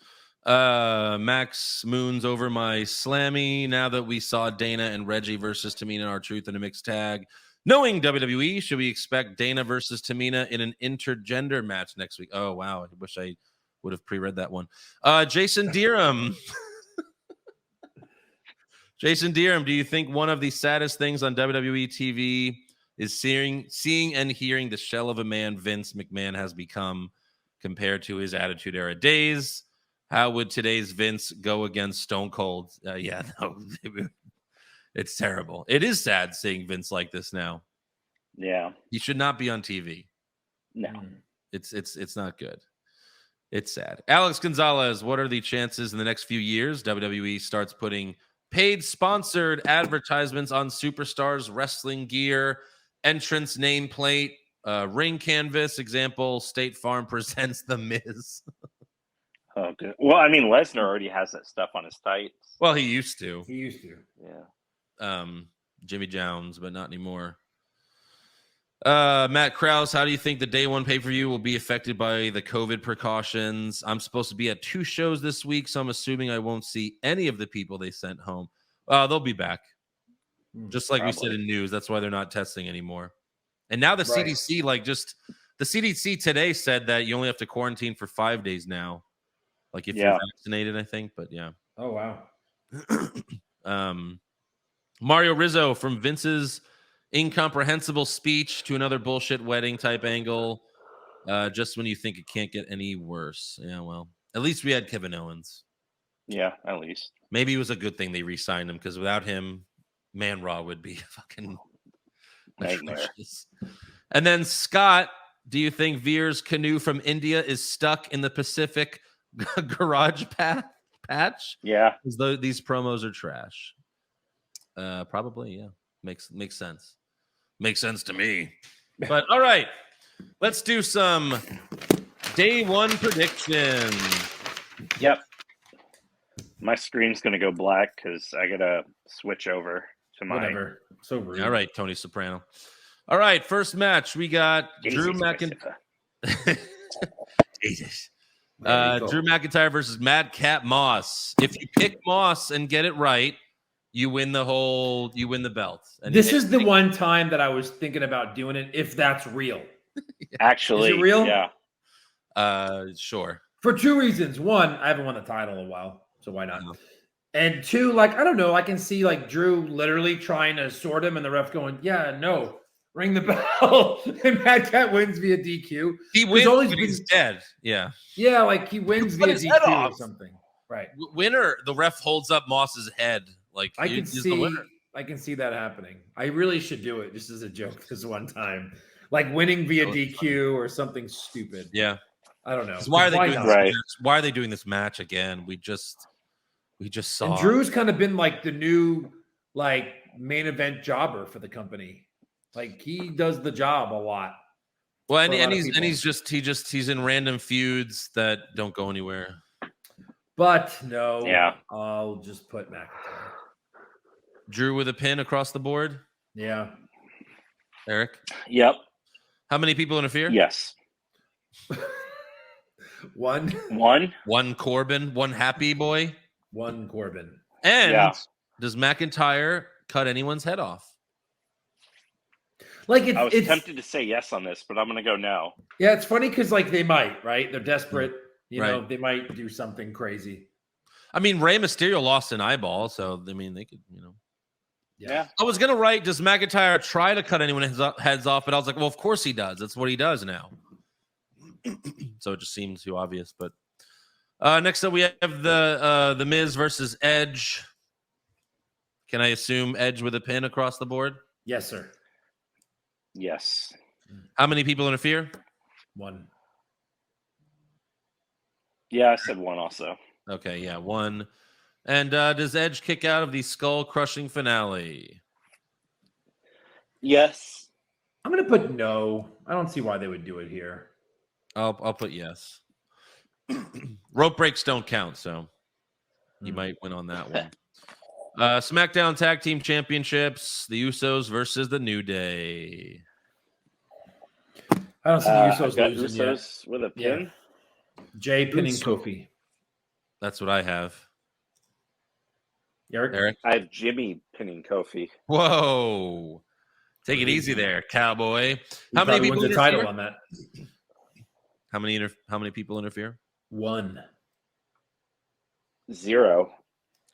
Max Moons over my Slammy. Now that we saw Dana and Reggie versus Tamina and R-Truth in a mixed tag, knowing WWE, should we expect Dana versus Tamina in an intergender match next week? Oh, wow. I wish I would have pre-read that one. Jason Deerham. Jason Deerham, do you think one of the saddest things on WWE TV is seeing and hearing the shell of a man Vince McMahon has become compared to his Attitude Era days? How would today's Vince go against Stone Cold? It's terrible. It is sad seeing Vince like this now. Yeah. He should not be on TV. No. It's not good. It's sad. Alex Gonzalez, what are the chances in the next few years WWE starts putting paid sponsored advertisements on superstars' wrestling gear, entrance nameplate, ring canvas? Example, State Farm presents The Miz. Oh, good. Well, I mean, Lesnar already has that stuff on his tights. Well, he used to. Yeah. Jimmy Jones, but not anymore. Matt Krause, how do you think the day one pay-per-view will be affected by the COVID precautions? I'm supposed to be at 2 shows this week, so I'm assuming I won't see any of the people they sent home. They'll be back. Just like we said in news, that's why they're not testing anymore. And now the CDC, the CDC today said that you only have to quarantine for 5 days now. Like if you're vaccinated, I think, but yeah. Oh, wow. Mario Rizzo, from Vince's incomprehensible speech to another bullshit wedding type angle, just when you think it can't get any worse. Yeah, well, at least we had Kevin Owens. Yeah, at least. Maybe it was a good thing they re-signed him, because without him, Man Raw would be fucking atrocious. And then Scott, Do you think Veer's canoe from India is stuck in the Pacific garage patch? Yeah. These promos are trash. Probably, yeah. Makes sense. Makes sense to me. But all right, let's do some day one predictions. Yep. My screen's gonna go black because I gotta switch over to my. Whatever. So rude. All right, Tony Soprano. All right, first match we got Drew McIntyre. Drew McIntyre versus Madcap Moss. If you pick Moss and get it right, you win the belt. And this is the one time that I was thinking about doing it, if that's real. Actually, is it real? Yeah. Sure. For two reasons. One, I haven't won the title in a while, so why not? And two, like, I don't know, I can see like Drew literally trying to sort him and the ref going, yeah, no, ring the bell. And Madcap wins via DQ. He wins, but he's dead. Yeah. Yeah, like he wins via DQ or something. Right. Winner, the ref holds up Moss's head. Like I can see that happening. I really should do it just as a joke this one time. Like winning via DQ or something stupid. Yeah. I don't know. Why are they doing this match? Why are they doing this match again? We just saw. And Drew's kind of been like the new like main event jobber for the company. Like he does the job a lot. Well, he's in random feuds that don't go anywhere. But no, yeah, I'll just put McIntyre. Drew with a pin across the board. Yeah. Eric. Yep. How many people interfere? Yes. One Corbin, one Happy Boy, one Corbin. And does McIntyre cut anyone's head off? Like I was tempted to say yes on this, but I'm gonna go no. Yeah, it's funny because like they might, right? They're desperate. You know, they might do something crazy. I mean, Rey Mysterio lost an eyeball, so I mean they could, Yeah. I was gonna write, does McIntyre try to cut anyone's heads off? But I was like, well, of course he does. That's what he does now. So it just seems too obvious. But next up we have the Miz versus Edge. Can I assume Edge with a pin across the board? Yes, sir. Yes. How many people interfere? One. Yeah, I said one also. Okay, yeah, one. And does Edge kick out of the skull-crushing finale? Yes. I'm going to put no. I don't see why they would do it here. I'll put yes. Rope breaks don't count, so you might win on that one. SmackDown Tag Team Championships, the Usos versus the New Day. I don't see the Usos losing Usos with a pin. Yeah. Jay pinning Kofi. That's what I have. Eric? I have Jimmy pinning Kofi. Whoa. Take it easy there, cowboy. How many people wins the title on that? How many people interfere? One. 0.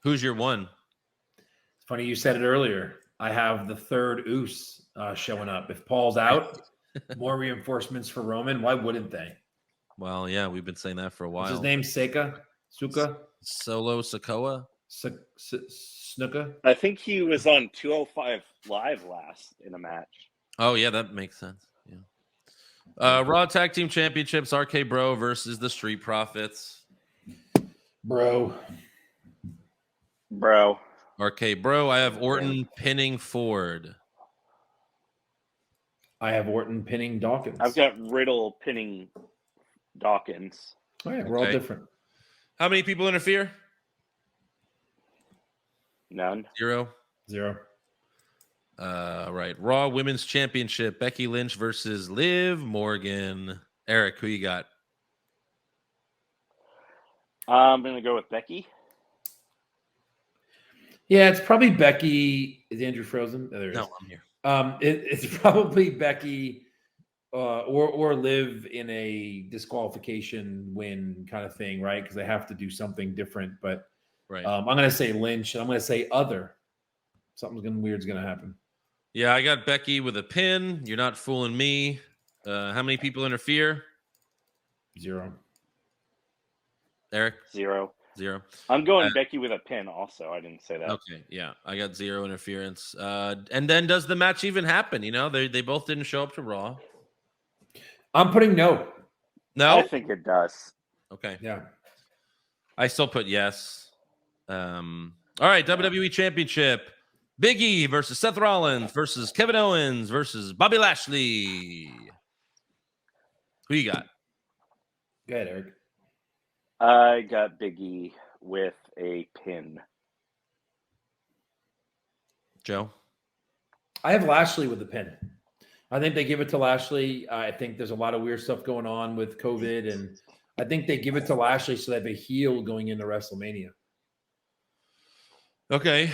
Who's your one? It's funny you said it earlier. I have the third Us showing up. If Paul's out, more reinforcements for Roman. Why wouldn't they? Well, yeah, we've been saying that for a while. What's his name? Suka? Solo Sikoa? Snuka? I think he was on 205 Live last in a match. Oh, yeah, that makes sense. Yeah. Raw Tag Team Championships, RK Bro versus the Street Profits. Bro. RK Bro. I have Orton pinning Ford. I have Orton pinning Dawkins. I've got Riddle pinning Dawkins. All right, we're all different. How many people interfere? None. 0. Right. Raw Women's Championship, Becky Lynch versus Liv Morgan. Eric, who you got? I'm going to go with Becky. Yeah, it's probably Becky. Is Andrew frozen? Oh, there no, I'm here. It's probably Becky or Liv in a disqualification win kind of thing, right? Because they have to do something different. But I'm going to say Lynch, and I'm going to say other. Something weird's going to happen. Yeah, I got Becky with a pin. You're not fooling me. How many people interfere? 0. Eric? 0. 0. I'm going Becky with a pin also. I didn't say that. Okay, yeah. I got 0 interference. And then does the match even happen? You know, they both didn't show up to Raw. I'm putting no. No? I think it does. Okay. Yeah. I still put yes. All right, WWE Championship. Biggie versus Seth Rollins versus Kevin Owens versus Bobby Lashley. Who you got? Go ahead, Eric. I got Biggie with a pin. Joe? I have Lashley with the pin. I think they give it to Lashley. I think there's a lot of weird stuff going on with COVID, and I think they give it to Lashley so they have a heel going into WrestleMania. Okay.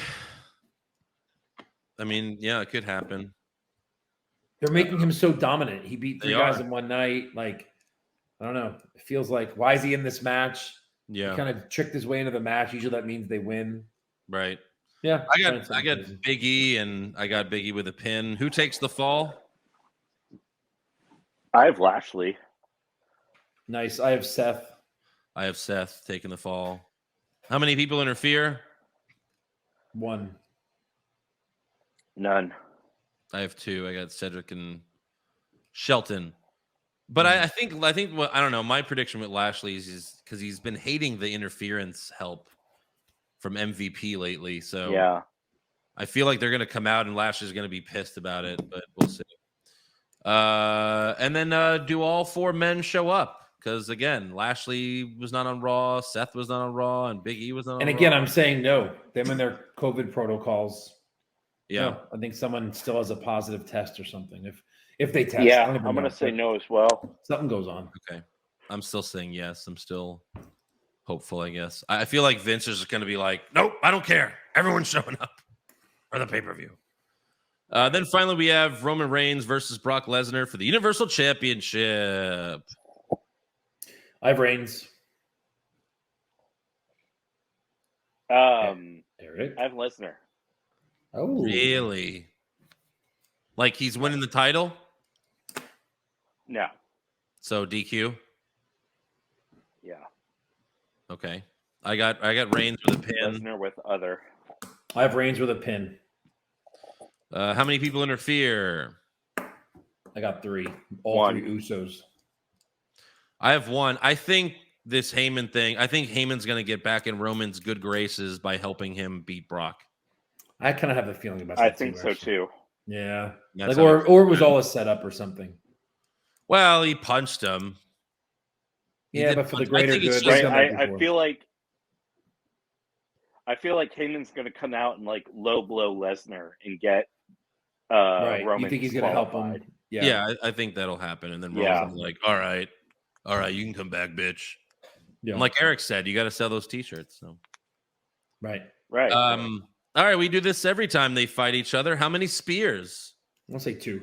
I mean, yeah, it could happen. They're making him so dominant. He beat 3 guys in one night. Like, I don't know. It feels like, why is he in this match? Yeah. He kind of tricked his way into the match. Usually that means they win. Right. Yeah. I got Big E, and I got Big E with a pin. Who takes the fall? I have Lashley. Nice. I have Seth. I have Seth taking the fall. How many people interfere? 1. None. I have 2. I got Cedric and Shelton. But I think what I don't know. My prediction with Lashley is because he's been hating the interference help from MVP lately. So yeah, I feel like they're going to come out and Lashley's going to be pissed about it, but we'll see. And then do all 4 men show up? Because again, Lashley was not on Raw, Seth was not on Raw, and Big E was not on Raw. And again, I'm saying no. Them and their COVID protocols. Yeah. No, I think someone still has a positive test or something. If they test, yeah, I'm going to say no as well. Something goes on. Okay. I'm still saying yes. I'm still hopeful, I guess. I feel like Vince is going to be like, nope, I don't care. Everyone's showing up for the pay-per-view. Then finally, we have Roman Reigns versus Brock Lesnar for the Universal Championship. I have Reigns. Eric? I have Lesnar. Oh, really? Like he's winning the title? No. So DQ? Yeah. Okay. I got Reigns with a pin. Lesnar with other. I have Reigns with a pin. How many people interfere? I got 3. All 1. 3 Usos. I have 1. I think this Heyman thing, I think Heyman's going to get back in Roman's good graces by helping him beat Brock. I kind of have a feeling about that. I think so too. Yeah. That's like, or it was all a setup or something. Well, he punched him. Yeah, but for the greater good. Right, I feel like Heyman's going to come out and like low blow Lesnar and get Roman. You think he's going to help him? Yeah, I think that'll happen. And then Roman's like, all right, you can come back, bitch. Yeah. And like Eric said, you got to sell those T-shirts. So. Right. All right, we do this every time they fight each other. How many spears? I'll say 2.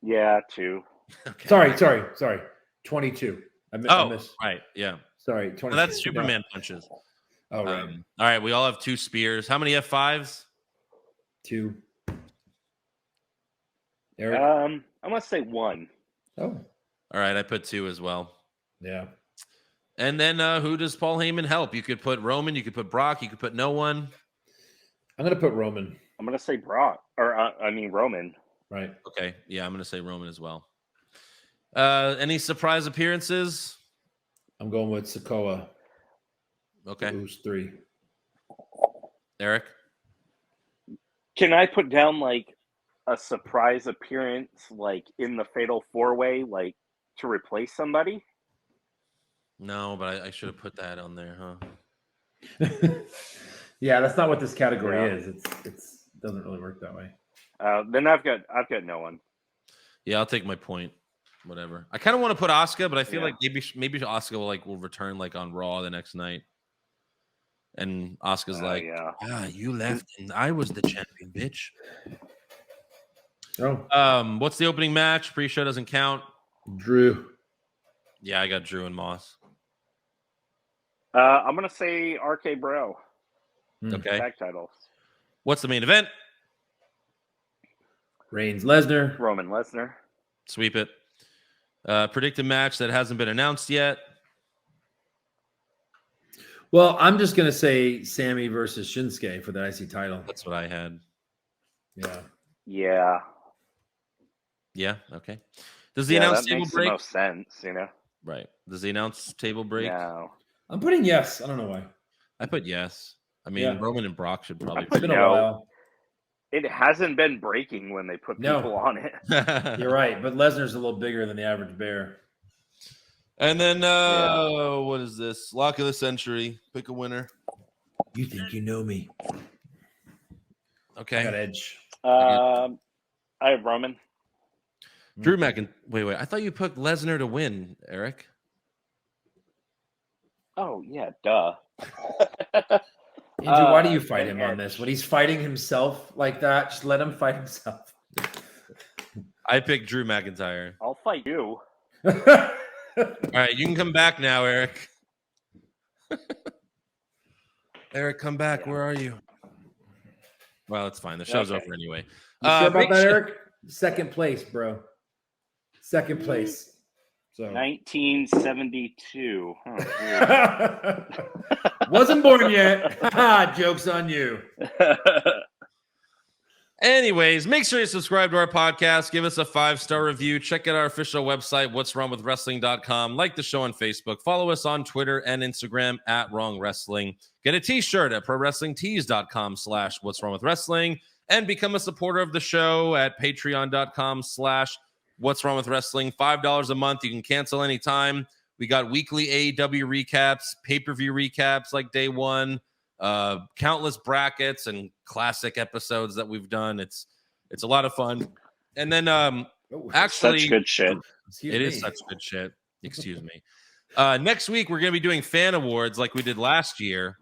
Yeah, 2. Okay. Sorry. 22. I missed. Right. Yeah. Sorry. 22. Well, that's Superman punches. Oh, right. All right. We all have 2 spears. How many F5s? 2. Eric? I'm going to say 1. Oh. All right. I put 2 as well. Yeah. And then who does Paul Heyman help? You could put Roman. You could put Brock. You could put no one. I'm going to put Roman. I'm going to say Brock. Roman. Right. Okay. Yeah, I'm going to say Roman as well. Any surprise appearances? I'm going with Sikoa. Okay. Who's 3? Eric? Can I put down like a surprise appearance like in the Fatal 4-Way like to replace somebody? No, but I should have put that on there, huh? Yeah, that's not what this category is. It's doesn't really work that way. Then I've got no one. Yeah, I'll take my point. Whatever. I kind of want to put Asuka, but I feel like maybe Asuka will return like on Raw the next night. And Asuka's you left and I was the champion, bitch. Oh. What's the opening match? Pre-show doesn't count. Drew. Yeah, I got Drew and Moss. I'm gonna say RK Bro. Okay. Tag titles. What's the main event? Reigns Lesnar. Roman Lesnar. Sweep it. Predicted match that hasn't been announced yet. Well, I'm just gonna say Sami versus Shinsuke for the IC title. That's what I had. Yeah. Yeah. Yeah. Okay. Does the announce that table makes break? the most sense, you know? Right. Does the announce table break? No. I'm putting yes. I don't know why. I put yes. I mean, Yeah. Roman and Brock should probably. put It's been a no. while. It hasn't been breaking when they put No. people on it. You're right, but Lesnar's a little bigger than the average bear. And then, what is this? Lock of the century. Pick a winner. You think you know me? Okay. I got Edge. I have Roman. Drew McIntyre. Wait. I thought you picked Lesnar to win, Eric. Oh, yeah, duh. Andrew, why do you fight and him on Edge. this? When he's fighting himself like that, just let him fight himself. I picked Drew McIntyre. I'll fight you. All right, you can come back now, Eric. Eric, come back. Where are you? Well, it's fine. The show's over anyway. You sure about make that, sure- Eric? Second place, bro. Second place. So 1972. Huh, wasn't born yet. Joke's on you. weird. Anyways, make sure you subscribe to our podcast. Give us a 5-star review. Check out our official website, what'swrongwithwrestling.com. Like the show on Facebook. Follow us on Twitter and Instagram at Wrong Wrestling. Get a t-shirt at prowrestlingtees.com/what'swrongwithwrestling. And become a supporter of the show at patreon.com/what'swrongwithwrestling. $5 a month. You can cancel anytime. We got weekly AEW recaps, pay-per-view recaps like day one. Countless brackets and classic episodes that we've done. It's a lot of fun. And then actually Such good shit. it is such good shit. Excuse me. Next week we're going to be doing fan awards like we did last year.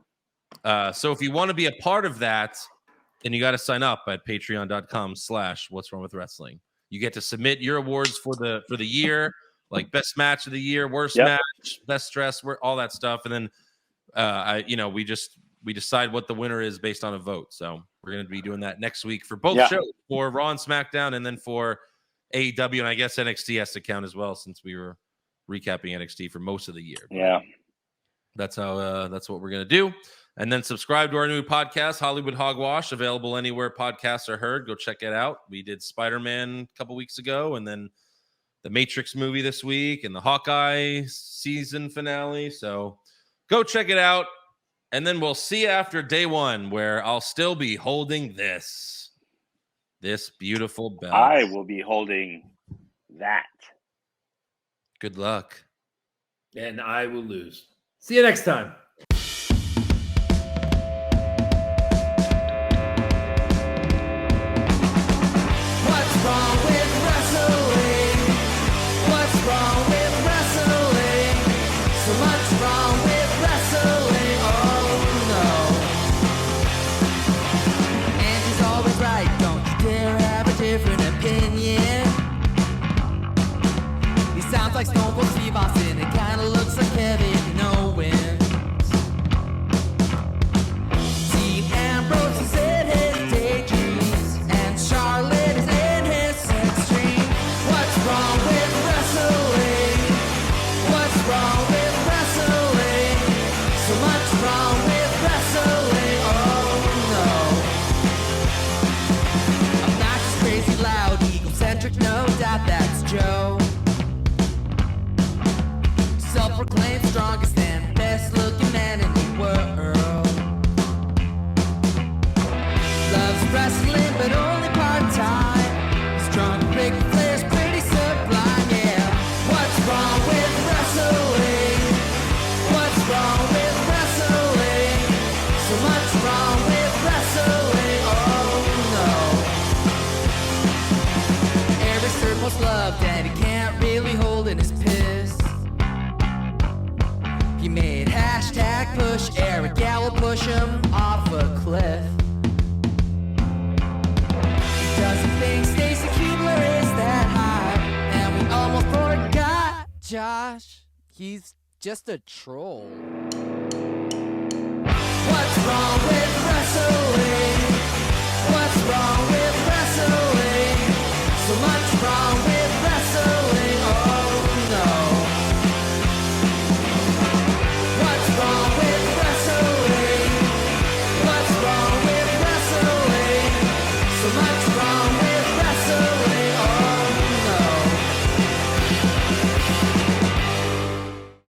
So if you want to be a part of that, then you got to sign up at patreon.com/what'swrongwithwrestling. You get to submit your awards for the year, like best match of the year, worst match, best dress, all that stuff. And then we decide what the winner is based on a vote. So we're going to be doing that next week for both shows, for Raw and SmackDown, and then for AEW, and I guess NXT has to count as well since we were recapping NXT for most of the year. Yeah. That's how. That's what we're going to do. And then subscribe to our new podcast, Hollywood Hogwash, available anywhere podcasts are heard. Go check it out. We did Spider-Man a couple weeks ago, and then the Matrix movie this week, and the Hawkeye season finale. So go check it out. And then we'll see you after day one, where I'll still be holding this beautiful belt. I will be holding that. Good luck. And I will lose. See you next time. What's wrong with wrestling? What's wrong with wrestling? So much wrong with wrestling. Oh no. And he's always right. Don't you dare have a different opinion. He sounds like Stone Cold Steve Austin. It kinda looks like Kevin Owens. Dean Ambrose is in his daydreams, and Charlotte is in his sex dream. What's wrong with wrestling? What's wrong with wrestling? So much wrong with wrestling. Oh no. Obnoxious, crazy, loud, egocentric, no doubt that's Joe. Self-proclaimed strongest and best-looking man in the world. Loves wrestling, but only part-time. Strong, big players, pretty sublime, yeah. What's wrong with wrestling? What's wrong with wrestling? So much wrong with wrestling, oh no. Eric's third most loved, and he can't really hold in his piss. He made hashtag push Eric, yeah, we'll push him off a cliff. He doesn't think Stacy Keebler is that high, and we almost forgot Josh. He's just a troll. What's wrong with wrestling? What's wrong with